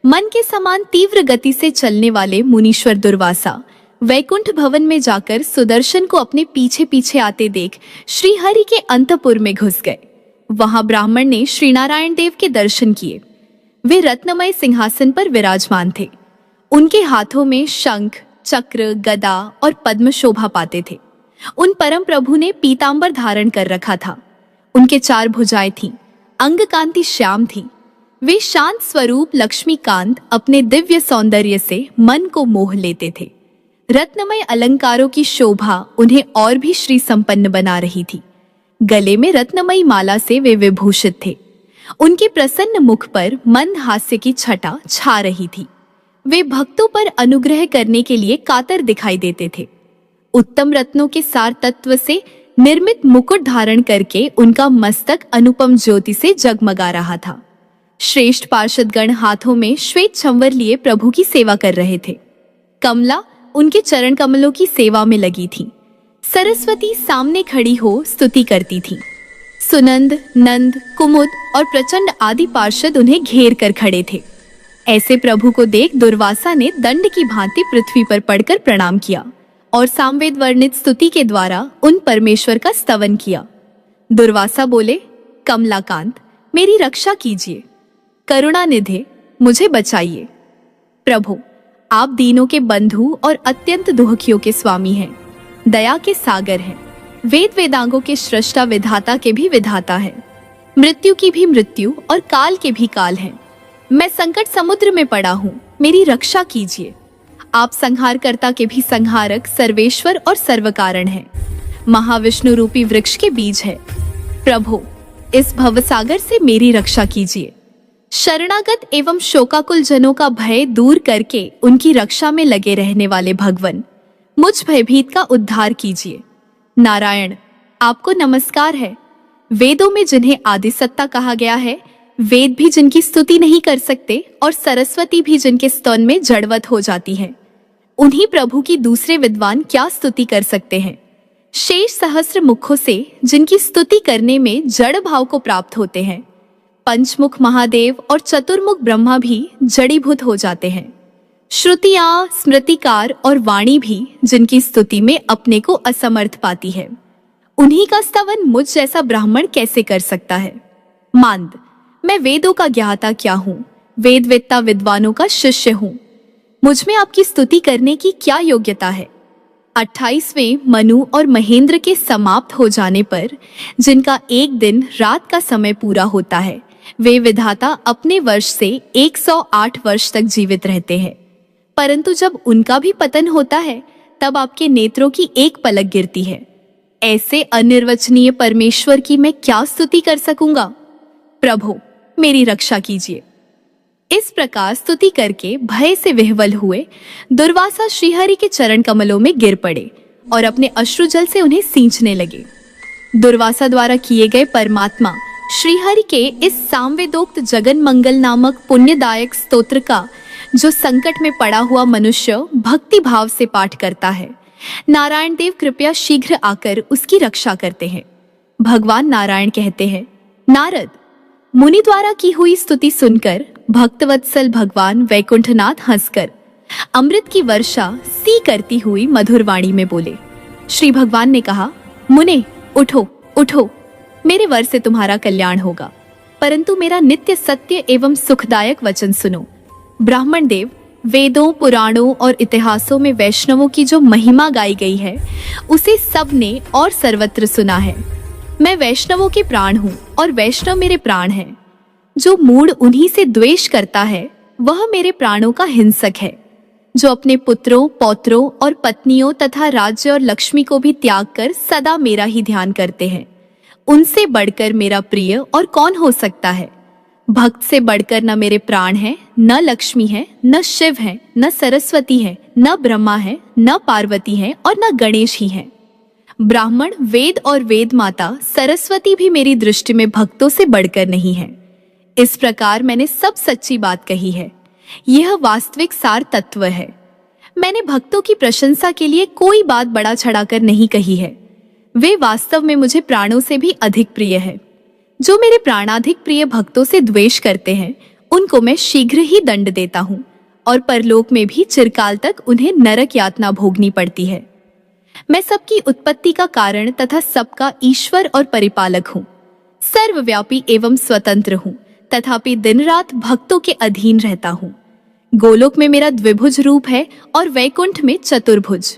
मन के समान तीव्र गति से चलने वाले मुनीश्वर दुर्वासा वैकुंठ भवन में जाकर सुदर्शन को अपने पीछे पीछे आते देख श्रीहरि के अंतपुर में घुस गए। वहां ब्राह्मण ने श्रीनारायण देव के दर्शन किए। वे रत्नमय सिंहासन पर विराजमान थे। उनके हाथों में शंख, चक्र, गदा और पद्म शोभा पाते थे। उन परम प्रभु ने पीतांबर धारण कर रखा था। उनके 4 भुजाएं थीं, अंग कांति श्याम थी। वे शांत स्वरूप लक्ष्मीकांत अपने दिव्य सौंदर्य से मन को मोह लेते थे। रत्नमय अलंकारों की शोभा उन्हें और भी श्री संपन्न बना रही थी। गले में रत्नमयी माला से वे विभूषित थे। उनके प्रसन्न मुख पर मंद हास्य की छटा छा रही थी। वे भक्तों पर अनुग्रह करने के लिए कातर दिखाई देते थे। उत्तम रत्नों के सार तत्व से निर्मित मुकुट धारण करके उनका मस्तक अनुपम ज्योति से जगमगा रहा था। श्रेष्ठ पार्षदगण हाथों में श्वेत छंवर लिए प्रभु की सेवा कर रहे थे। कमला उनके चरण कमलों की सेवा में लगी थी। सरस्वती सामने खड़ी हो स्तुति करती थी। सुनंद, नंद, कुमुद और प्रचंड आदि पार्षद उन्हें घेर कर खड़े थे। ऐसे प्रभु को देख दुर्वासा ने दंड की भांति पृथ्वी पर पड़कर प्रणाम किया और सामवेद वर्णित स्तुति के द्वारा उन परमेश्वर का स्तवन किया। दुर्वासा बोले, कमलाकांत, मेरी रक्षा कीजिए। करुणा निधे, मुझे बचाइए। प्रभु, आप दीनों के बंधु और अत्यंत दुखियों के स्वामी हैं, दया के सागर हैं, वेद वेदांगों के सृष्टा विधाता के भी विधाता हैं, मृत्यु की भी मृत्यु और काल के भी काल हैं। मैं संकट समुद्र में पड़ा हूँ, मेरी रक्षा कीजिए। आप संहारकर्ता के भी संहारक, सर्वेश्वर और सर्वकारण हैं, महाविष्णु रूपी वृक्ष के बीज है। प्रभु, इस भवसागर से मेरी रक्षा कीजिए। शरणागत एवं शोकाकुल जनों का भय दूर करके उनकी रक्षा में लगे रहने वाले भगवन, मुझ भयभीत का उद्धार कीजिए। नारायण, आपको नमस्कार है। वेदों में जिन्हें आदि सत्ता कहा गया है, वेद भी जिनकी स्तुति नहीं कर सकते और सरस्वती भी जिनके स्तवन में जड़वत हो जाती है, उन्हीं प्रभु की दूसरे विद्वान क्या स्तुति कर सकते हैं। शेष सहस्त्र मुखों से जिनकी स्तुति करने में जड़ भाव को प्राप्त होते हैं, पंचमुख महादेव और चतुर्मुख ब्रह्मा भी जड़ीभूत हो जाते हैं। श्रुतियां, स्मृतिकार और वाणी भी जिनकी स्तुति में अपने को असमर्थ पाती है, उन्हीं का स्तवन मुझ जैसा ब्राह्मण कैसे कर सकता है। मांद, मैं वेदों का ज्ञाता क्या हूँ, वेद वेत्ता विद्वानों का शिष्य हूँ। मुझ में आपकी स्तुति करने की क्या योग्यता है। 28वें मनु और महेंद्र के समाप्त हो जाने पर जिनका एक दिन रात का समय पूरा होता है, वे विधाता अपने वर्ष से 108 वर्ष तक जीवित रहते हैं। परंतु जब उनका भी पतन होता है, तब आपके नेत्रों की एक पलक गिरती है। ऐसे अनिर्वचनीय परमेश्वर की मैं क्या स्तुति कर सकूंगा। प्रभु, मेरी रक्षा कीजिए। इस प्रकार स्तुति करके भय से विह्वल हुए दुर्वासा श्रीहरि के चरण कमलों में गिर पड़े और अपने अश्रुजल से उन्हें सींचने लगे। दुर्वासा द्वारा किए गए परमात्मा श्रीहरि के इस सामवेदोक्त जगन मंगल नामक पुण्यदायक स्तोत्र का जो संकट में पड़ा हुआ मनुष्य भक्ति भाव से पाठ करता है, नारायण देव कृपया शीघ्र आकर उसकी रक्षा करते हैं। भगवान नारायण कहते हैं, नारद, मुनि द्वारा की हुई स्तुति सुनकर भक्तवत्सल भगवान वैकुंठनाथ हंसकर अमृत की वर्षा सी करती हुई मधुर वाणी में बोले। श्री भगवान ने कहा, मुने, उठो उठो, मेरे वर से तुम्हारा कल्याण होगा, परंतु मेरा नित्य सत्य एवं सुखदायक वचन सुनो। ब्राह्मण देव, वेदों, पुराणों और इतिहासों में वैष्णवों की जो महिमा गाई गई है, उसे सबने और सर्वत्र सुना है। मैं वैष्णवों के प्राण हूँ और वैष्णव मेरे प्राण हैं। जो मूढ़ उन्हीं से द्वेष करता है, वह मेरे प्राणों का हिंसक है। जो अपने पुत्रों, पौत्रों और पत्नियों तथा राज्य और लक्ष्मी को भी त्याग कर सदा मेरा ही ध्यान करते हैं, उनसे बढ़कर मेरा प्रिय और कौन हो सकता है। भक्त से बढ़कर न मेरे प्राण हैं, न लक्ष्मी है, न शिव है, न सरस्वती है, न ब्रह्मा है, न पार्वती है और न गणेश ही है। ब्राह्मण, वेद और वेद माता सरस्वती भी मेरी दृष्टि में भक्तों से बढ़कर नहीं है। इस प्रकार मैंने सब सच्ची बात कही है। यह वास्तविक सार तत्व है। मैंने भक्तों की प्रशंसा के लिए कोई बात बड़ा चढ़ाकर नहीं कही है। वे वास्तव में मुझे प्राणों से भी अधिक प्रिय है। जो मेरे प्राणाधिक प्रिय भक्तों से द्वेष करते हैं, उनको मैं शीघ्र ही दंड देता हूँ और परलोक में भी चिरकाल तक उन्हें नरक यातना भोगनी पड़ती है। मैं सबकी उत्पत्ति का कारण तथा सबका ईश्वर और परिपालक हूँ। सर्वव्यापी एवं स्वतंत्र हूँ, तथापि दिन रात भक्तों के अधीन रहता हूँ। गोलोक में मेरा द्विभुज रूप है और वैकुंठ में चतुर्भुज।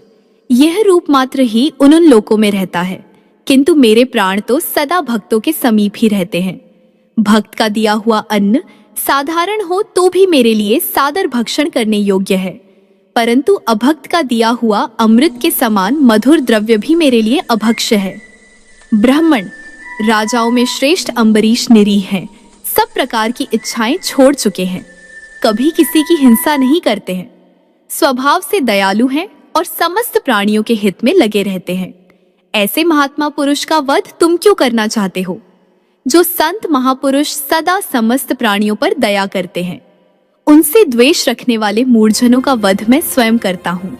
यह रूप मात्र ही उन लोकों में रहता है, किंतु मेरे प्राण तो सदा भक्तों के समीप ही रहते हैं। भक्त का दिया हुआ अन्न साधारण हो तो भी मेरे लिए सादर भक्षण करने योग्य है, परंतु अभक्त का दिया हुआ अमृत के समान मधुर द्रव्य भी मेरे लिए अभक्ष्य है। ब्राह्मण, राजाओं में श्रेष्ठ अम्बरीश निरीह हैं, सब प्रकार की इच्छाएं छोड़ चुके हैं, कभी किसी की हिंसा नहीं करते हैं, स्वभाव से दयालु हैं और समस्त प्राणियों के हित में लगे रहते हैं। ऐसे महात्मा पुरुष का वध तुम क्यों करना चाहते हो? जो संत महापुरुष सदा समस्त प्राणियों पर दया करते हैं, उनसे द्वेष रखने वाले मूढ़जनों का वध मैं स्वयं करता हूँ।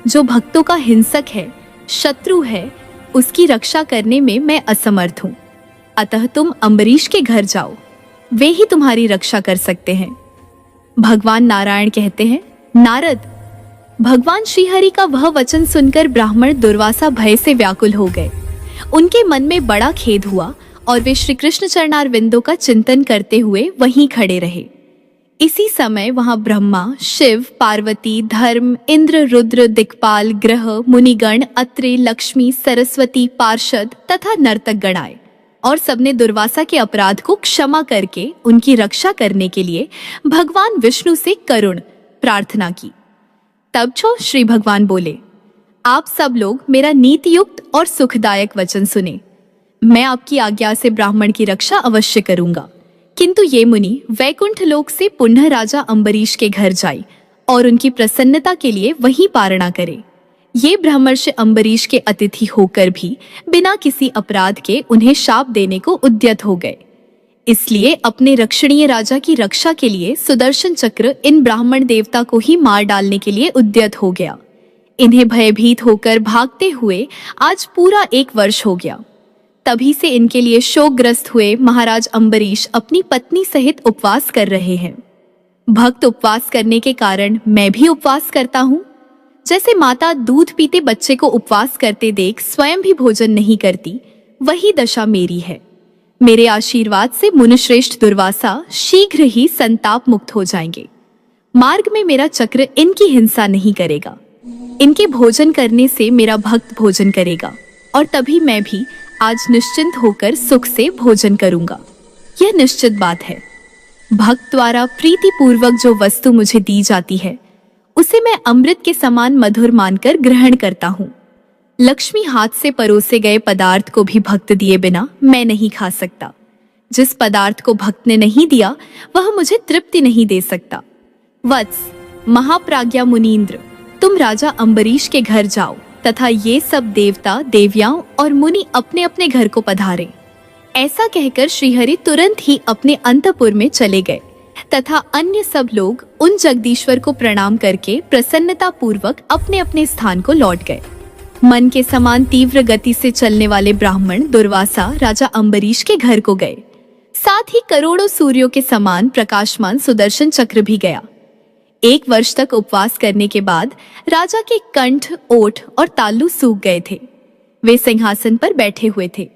जो भक्तों का हिंसक है, शत्रु है, उसकी रक्षा करने में मैं असमर्थ हूँ। अतः तुम अम्बरीश के घर जाओ, वे ही तुम्हारी रक्षा कर सकते हैं। भगवान नारायण कहते हैं, नारद, भगवान श्रीहरि का वह वचन सुनकर ब्राह्मण दुर्वासा भय से व्याकुल हो गए। उनके मन में बड़ा खेद हुआ और वे श्री कृष्ण चरणारविंदों का चिंतन करते हुए वहीं खड़े रहे। इसी समय वहां ब्रह्मा, शिव, पार्वती, धर्म, इंद्र, रुद्र, दिक्पाल, ग्रह, मुनिगण, अत्रि, लक्ष्मी, सरस्वती, पार्षद तथा नर्तक गण आए और सबने दुर्वासा के अपराध को क्षमा करके उनकी रक्षा करने के लिए भगवान विष्णु से करुण प्रार्थना की। तब श्री भगवान बोले, आप सब लोग मेरा नीतियुक्त और सुखदायक वचन सुने। मैं आपकी आज्ञा से ब्राह्मण की रक्षा अवश्य करूंगा, किंतु ये मुनि वैकुंठ लोक से पुनः राजा अम्बरीश के घर जाए और उनकी प्रसन्नता के लिए वहीं पारणा करे। ये ब्रह्मर्षि अम्बरीश के अतिथि होकर भी बिना किसी अपराध के उन्हें शाप देने को उद्यत हो गए। इसलिए अपने रक्षणीय राजा की रक्षा के लिए सुदर्शन चक्र इन ब्राह्मण देवता को ही मार डालने के लिए उद्यत हो गया। इन्हें भयभीत होकर भागते हुए आज पूरा 1 वर्ष हो गया। तभी से इनके लिए शोकग्रस्त हुए महाराज अम्बरीश अपनी पत्नी सहित उपवास कर रहे हैं। भक्त उपवास करने के कारण मैं भी उपवास करता हूँ। जैसे माता दूध पीते बच्चे को उपवास करते देख स्वयं भी भोजन नहीं करती, वही दशा मेरी है। मेरे आशीर्वाद से मुनिश्रेष्ठ दुर्वासा शीघ्र ही संताप मुक्त हो जाएंगे। मार्ग में मेरा चक्र इनकी हिंसा नहीं करेगा। इनके भोजन करने से मेरा भक्त भोजन करेगा और तभी मैं भी आज निश्चिंत होकर सुख से भोजन करूंगा। यह निश्चित बात है। भक्त द्वारा प्रीति पूर्वक जो वस्तु मुझे दी जाती है उसे मैं अमृत के समान मधुर मानकर ग्रहण करता हूँ। लक्ष्मी हाथ से परोसे गए पदार्थ को भी भक्त दिए बिना मैं नहीं खा सकता। जिस पदार्थ को भक्त ने नहीं दिया वह मुझे तृप्ति नहीं दे सकता। वत्स, महाप्राज्ञा मुनीन्द्र, तुम राजा अम्बरीश के घर जाओ तथा ये सब देवता देवियाओं और मुनि अपने अपने घर को पधारें। ऐसा कहकर श्रीहरि तुरंत ही अपने अंतपुर में चले गए तथा अन्य सब लोग उन जगदीश्वर को प्रणाम करके प्रसन्नता पूर्वक अपने अपने स्थान को लौट गए। मन के समान तीव्र गति से चलने वाले ब्राह्मण दुर्वासा राजा अम्बरीश के घर को गए। साथ ही करोड़ों सूर्यों के समान प्रकाशमान सुदर्शन चक्र भी गया। 1 वर्ष तक उपवास करने के बाद राजा के कंठ, ओठ और तालू सूख गए थे। वे सिंहासन पर बैठे हुए थे।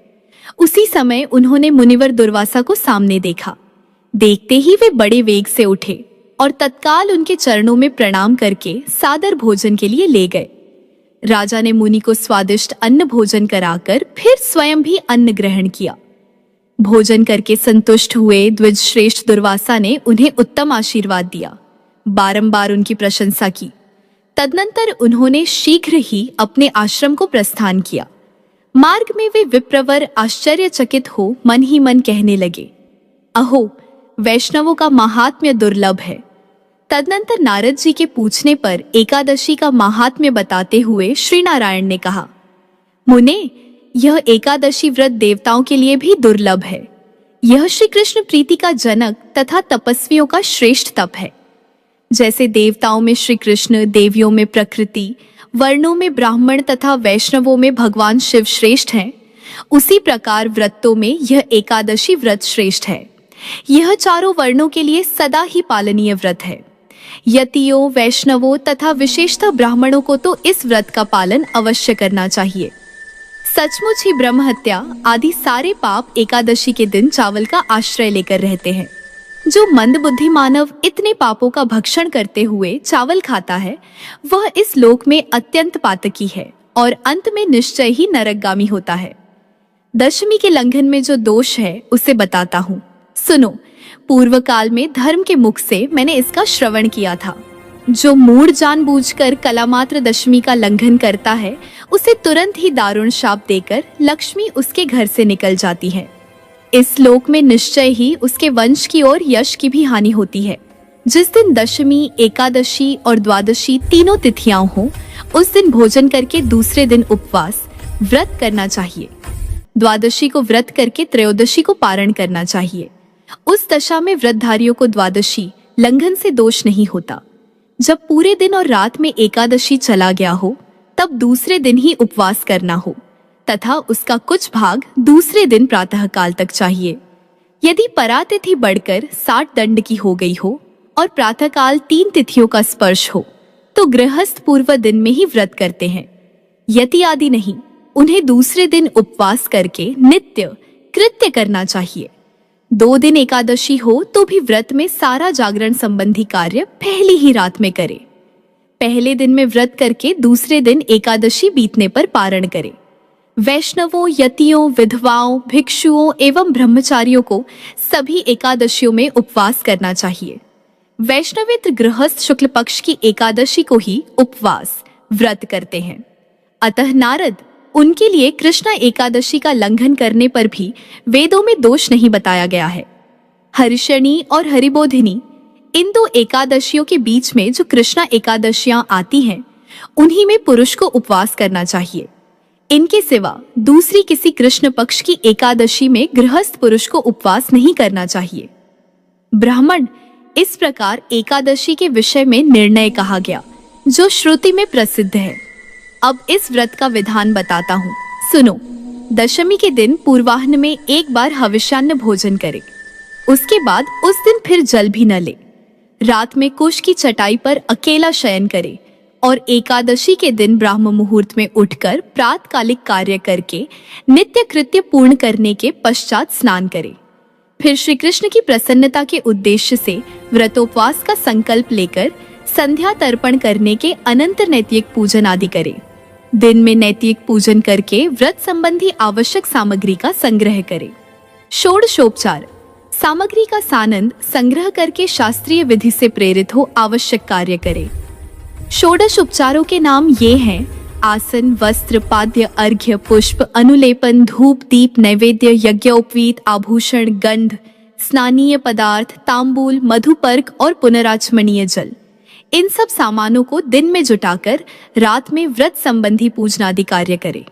उसी समय उन्होंने मुनिवर दुर्वासा को सामने देखा। देखते ही वे बड़े वेग से उठे और तत्काल उनके चरणों में प्रणाम करके सादर भोजन के लिए ले गए। राजा ने मुनि को स्वादिष्ट अन्न भोजन कराकर फिर स्वयं भी अन्न ग्रहण किया। भोजन करके संतुष्ट हुए द्विज श्रेष्ठ दुर्वासा ने उन्हें उत्तम आशीर्वाद दिया, बारंबार उनकी प्रशंसा की। तदनंतर उन्होंने शीघ्र ही अपने आश्रम को प्रस्थान किया। मार्ग में वे विप्रवर आश्चर्यचकित हो मन ही मन कहने लगे, अहो, वैष्णवों का महात्म्य दुर्लभ है। तदनंतर नारद जी के पूछने पर एकादशी का महात्म्य बताते हुए श्री नारायण ने कहा, मुने, यह एकादशी व्रत देवताओं के लिए भी दुर्लभ है। यह श्री कृष्ण प्रीति का जनक तथा तपस्वियों का श्रेष्ठ तप है। जैसे देवताओं में श्री कृष्ण, देवियों में प्रकृति, वर्णों में ब्राह्मण तथा वैष्णवों में भगवान शिव श्रेष्ठ हैं, उसी प्रकार व्रतों में यह एकादशी व्रत श्रेष्ठ है। यह चारों वर्णों के लिए सदा ही पालनीय व्रत है। यतियों, वैष्णवों तथा विशेषतः ब्राह्मणों को तो इस व्रत का पालन अवश्य करना चाहिए। सचमुच ही ब्रह्म हत्या आदि सारे पाप एकादशी के दिन चावल का आश्रय लेकर रहते हैं। जो मंदबुद्धि मानव इतने पापों का भक्षण करते हुए चावल खाता है, वह इस लोक में अत्यंत पातकी है और अंत में निश्चय ही नरकगामी होता है। दशमी के लंघन में जो दोष है उसे बताता हूँ, सुनो। पूर्व काल में धर्म के मुख से मैंने इसका श्रवण किया था। जो मूढ़ जानबूझकर कलामात्र दशमी का लंघन करता है, उसे तुरंत ही दारुण शाप देकर लक्ष्मी उसके घर से निकल जाती है। इस लोक में निश्चय ही उसके वंश की और यश की भी हानि होती है। जिस दिन दशमी, एकादशी और द्वादशी तीनों तिथियां हों, उस दिन भोजन करके दूसरे दिन उपवास व्रत करना चाहिए। द्वादशी को व्रत करके त्रयोदशी को पारण करना चाहिए। उस दशा में व्रतधारियों को द्वादशी लंघन से दोष नहीं होता। जब पूरे दिन और रात में एकादशी चला गया हो, तब दूसरे दिन ही उपवास करना हो तथा उसका कुछ भाग दूसरे दिन प्रातः काल तक चाहिए। यदि परातिथि बढ़कर 60 दंड की हो गई हो और प्रातः काल 3 तिथियों का स्पर्श हो, तो गृहस्थ पूर्व दिन में ही व्रत करते हैं। यति आदि नहीं, उन्हें दूसरे दिन उपवास करके नित्य कृत्य करना चाहिए। 2 दिन एकादशी हो तो भी व्रत में सारा जागरण संबंधी कार्य पहली ही रात में करे। पहले दिन में व्रत करके दूसरे दिन एकादशी बीतने पर पारण करे। वैष्णवों, यतियों, विधवाओं, भिक्षुओं एवं ब्रह्मचारियों को सभी एकादशियों में उपवास करना चाहिए। वैष्णवेतर गृहस्थ शुक्ल पक्ष की एकादशी को ही उपवास व्रत करते हैं। अतः नारद, उनके लिए कृष्ण एकादशी का लंघन करने पर भी वेदों में दोष नहीं बताया गया है। हरिशनी और हरिबोधिनी, इन दो एकादशियों के बीच में जो कृष्णा एकादशियां आती हैं, उन्हीं में पुरुष को उपवास करना चाहिए। इनके सिवा दूसरी किसी कृष्ण पक्ष की एकादशी में गृहस्थ पुरुष को उपवास नहीं करना चाहिए। ब्राह्मण, इस प्रकार एकादशी के विषय में निर्णय कहा गया, जो श्रुति में प्रसिद्ध है। अब इस व्रत का विधान बताता हूँ, सुनो। दशमी के दिन पूर्वाह्न में एक बार हविष्यान्न भोजन करे। उसके बाद उस दिन फिर जल भी न ले। रात में कुश की चटाई पर अकेला शयन करे और एकादशी के दिन ब्राह्म मुहूर्त में उठकर प्रातकालिक कार्य करके नित्य कृत्य पूर्ण करने के पश्चात स्नान करे। फिर श्री कृष्ण की प्रसन्नता के उद्देश्य से व्रतोपवास का संकल्प लेकर संध्या तर्पण करने के अनंतर नैतिक पूजन आदि करे। दिन में नैतिक पूजन करके व्रत संबंधी आवश्यक सामग्री का संग्रह करे। षोडशोपचार, सामग्री का सानंद संग्रह करके शास्त्रीय विधि से प्रेरित हो आवश्यक कार्य करे। षोडश उपचारों के नाम ये हैं: आसन, वस्त्र, पाद्य, अर्घ्य, पुष्प, अनुलेपन, धूप, दीप, नैवेद्य, यज्ञोपवीत, आभूषण, गंध, स्नानीय पदार्थ, तांबूल, मधुपर्क और पुनराचमनीय जल। इन सब सामानों को दिन में जुटाकर रात में व्रत संबंधी पूजनादि कार्य करे।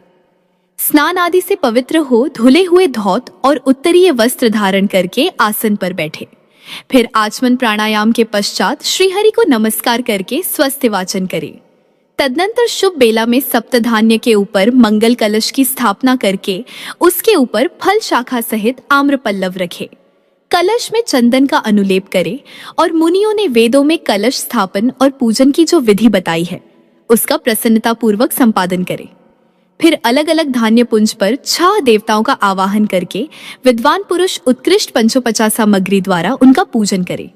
स्नान आदि से पवित्र हो धुले हुए धौत और उत्तरीय वस्त्र धारण करके आसन पर बैठे। फिर आचमन प्राणायाम के पश्चात श्रीहरि को नमस्कार करके स्वस्ति वाचन करे। तदनंतर शुभ बेला में सप्तधान्य के ऊपर मंगल कलश की स्थापना करके उसके ऊपर फल शाखा सहित आम्र पल्लव रखे। कलश में चंदन का अनुलेप करे और मुनियों ने वेदों में कलश स्थापन और पूजन की जो विधि बताई है, उसका प्रसन्नता पूर्वक संपादन करे। फिर अलग अलग धान्य पुंज पर 6 देवताओं का आवाहन करके विद्वान पुरुष उत्कृष्ट पंचोपचार सामग्री द्वारा उनका पूजन करे।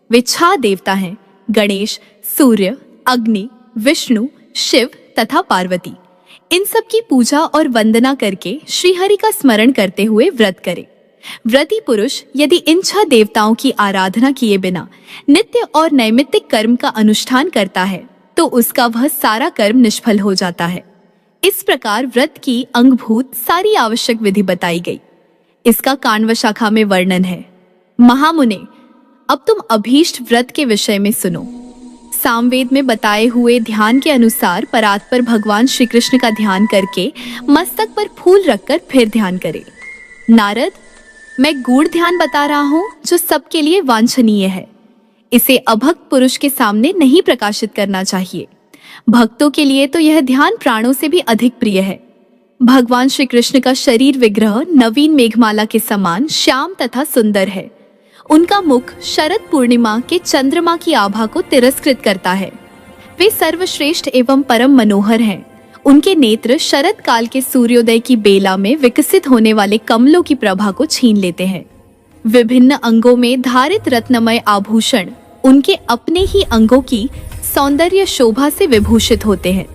वे 6 देवता हैं: गणेश, सूर्य, अग्नि, विष्णु, शिव तथा पार्वती। इन सब की पूजा और वंदना करके श्रीहरि का स्मरण करते हुए व्रत करे। व्रती पुरुष यदि इन 6 देवताओं की आराधना किए बिना नित्य और नैमित्तिक कर्म का अनुष्ठान करता है, तो उसका वह सारा कर्म निष्फल हो जाता है। इस प्रकार व्रत की अंगभूत सारी आवश्यक विधि बताई गई। इसका काण्व शाखा में वर्णन है। महामुने, अब तुम अभीष्ट व्रत के विषय में सुनो। सामवेद में बताए हुए ध्यान के अनुसार परात्पर भगवान श्री कृष्ण का ध्यान करके मस्तक पर फूल रखकर फिर ध्यान करे। नारद, मैं गूढ़ ध्यान बता रहा हूँ जो सबके लिए वांछनीय है। इसे अभक्त पुरुष के सामने नहीं प्रकाशित करना चाहिए। भक्तों के लिए तो यह ध्यान प्राणों से भी अधिक प्रिय है। भगवान श्री कृष्ण का शरीर विग्रह नवीन मेघमाला के समान श्याम तथा सुंदर है। उनका मुख शरद पूर्णिमा के चंद्रमा की आभा को तिरस्कृत करता है। वे सर्वश्रेष्ठ एवं परम मनोहर हैं। उनके नेत्र शरद काल के सूर्योदय की बेला में विकसित होने वाले कमलों की प्रभा को छीन लेते हैं। विभिन्न अंगों में धारित रत्नमय आभूषण उनके अपने ही अंगों की सौंदर्य शोभा से विभूषित होते हैं।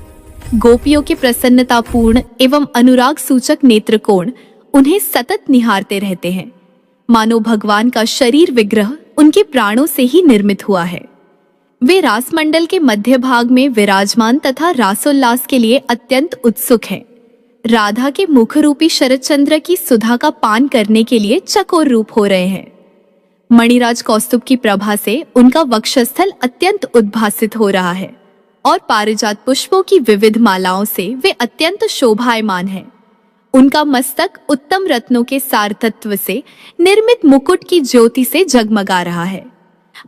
गोपियों के प्रसन्नतापूर्ण एवं अनुराग सूचक नेत्रकोण उन्हें सतत निहारते रहते हैं, मानो भगवान का शरीर विग्रह उनके प्राणों से ही निर्मित हुआ है। वे रासमंडल के मध्य भाग में विराजमान तथा रासोल्लास के लिए अत्यंत उत्सुक हैं। राधा के मुख रूपी शरदचंद्र की सुधा का पान करने के लिए चकोर रूप हो रहे हैं। मणिराज कौस्तुभ की प्रभा से उनका वक्षस्थल अत्यंत उद्भासित हो रहा है और पारिजात पुष्पों की विविध मालाओं से वे अत्यंत शोभायमान हैं। उनका मस्तक उत्तम रत्नों के सारतत्व से निर्मित मुकुट की ज्योति से जगमगा रहा है।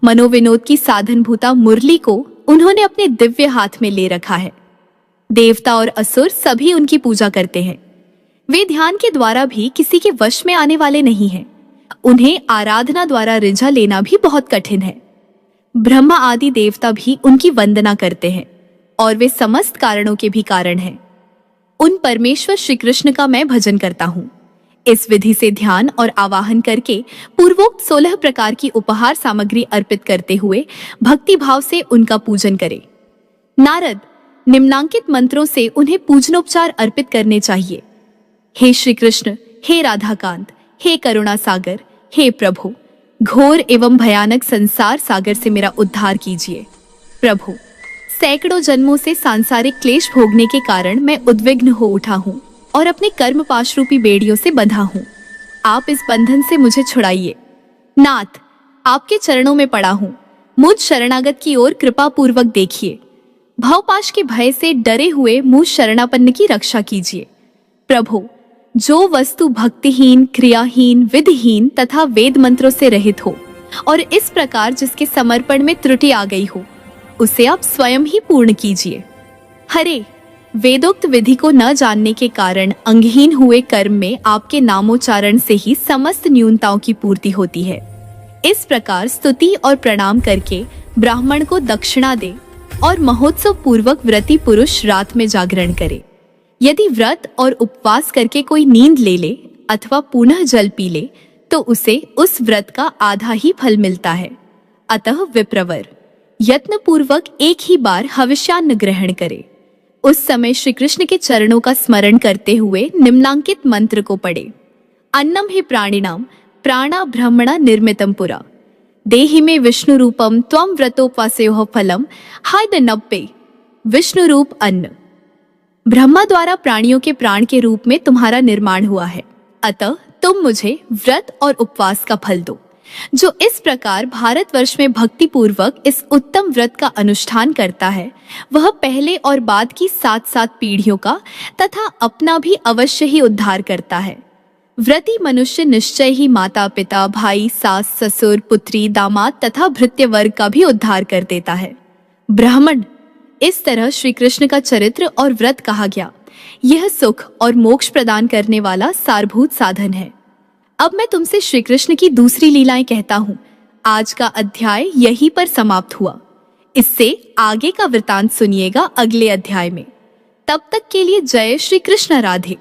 मनोविनोद की साधनभूता मुरली को उन्होंने अपने दिव्य हाथ में ले रखा है। देवता और असुर सभी उनकी पूजा करते हैं। वे ध्यान के द्वारा भी किसी के वश में आने वाले नहीं हैं। उन्हें आराधना द्वारा रिझा लेना भी बहुत कठिन है। ब्रह्मा आदि देवता भी उनकी वंदना करते हैं और वे समस्त कारणों के भी कारण हैं। उन परमेश्वर श्री कृष्ण का मैं भजन करता हूँ। इस विधि से ध्यान और आवाहन करके पूर्वोक्त 16 प्रकार की उपहार सामग्री अर्पित करते हुए भक्ति भाव से उनका पूजन करें। नारद, निम्नांकित मंत्रों से उन्हें पूजनोपचार अर्पित करने चाहिए। हे श्री कृष्ण, हे राधाकांत, हे करुणा सागर, हे प्रभु, घोर एवं भयानक संसार सागर से मेरा उद्धार कीजिए। प्रभु, सैकड़ों जन्मों से सांसारिक क्लेश भोगने के कारण मैं उद्विग्न हो उठा हूँ और अपने कर्म पाश रूपी बेड़ियों से बंधा हूँ। आप इस बंधन से मुझे छुड़ाइए। नाथ, आपके चरणों में पड़ा हूँ, मुझ शरणागत की ओर कृपा पूर्वक देखिए। भवपाश के भय से डरे हुए मुझ शरणापन्न की रक्षा कीजिए। प्रभु, जो वस्तु भक्तिहीन, क्रियाहीन, विधिहीन तथा वेद मंत्रों से रहित हो और इस प्रकार जिसके समर्पण में त्रुटि आ गई हो, उसे आप स्वयं ही पूर्ण कीजिए। हरे, वेदोक्त विधि को न जानने के कारण अंगहीन हुए कर्म में आपके नामोच्चारण से ही समस्त न्यूनताओं की पूर्ति होती है। इस प्रकार स्तुति और प्रणाम करके ब्राह्मण को दक्षिणा दे और महोत्सव पूर्वक व्रती पुरुष रात में जागरण करे। यदि व्रत और उपवास करके कोई नींद ले ले अथवा पुनः जल पी ले तो उसे उस व्रत का आधा ही फल मिलता है। अतः विप्रवर यत्न पूर्वक एक ही बार हविष्यान्न ग्रहण करे। उस समय श्री कृष्ण के चरणों का स्मरण करते हुए निम्नांकित मंत्र को पढ़े। अन्नम हि प्राणिनाम प्राणा ब्रह्मणा निर्मितम पुरा, देहि में विष्णु रूपम त्वं व्रतोपवासयोः फलम हाय नब्बे। विष्णु रूप अन्न ब्रह्मा द्वारा प्राणियों के प्राण के रूप में तुम्हारा निर्माण हुआ है, अतः तुम मुझे व्रत और उपवास का फल दो। जो इस प्रकार भारतवर्ष में भक्ति पूर्वक इस उत्तम व्रत का अनुष्ठान करता है, वह पहले और बाद की 7-7 पीढ़ियों का तथा अपना भी अवश्य ही उद्धार करता है। व्रती मनुष्य निश्चय ही माता पिता, भाई, सास, ससुर, पुत्री, दामाद तथा भृत्य वर्ग का भी उद्धार कर देता है। ब्राह्मण, इस तरह श्री कृष्ण का चरित्र और व्रत कहा गया। यह सुख और मोक्ष प्रदान करने वाला सारभूत साधन है। अब मैं तुमसे श्री कृष्ण की दूसरी लीलाएं कहता हूँ। आज का अध्याय यहीं पर समाप्त हुआ। इससे आगे का वृतांत सुनिएगा अगले अध्याय में। तब तक के लिए जय श्री कृष्ण राधे।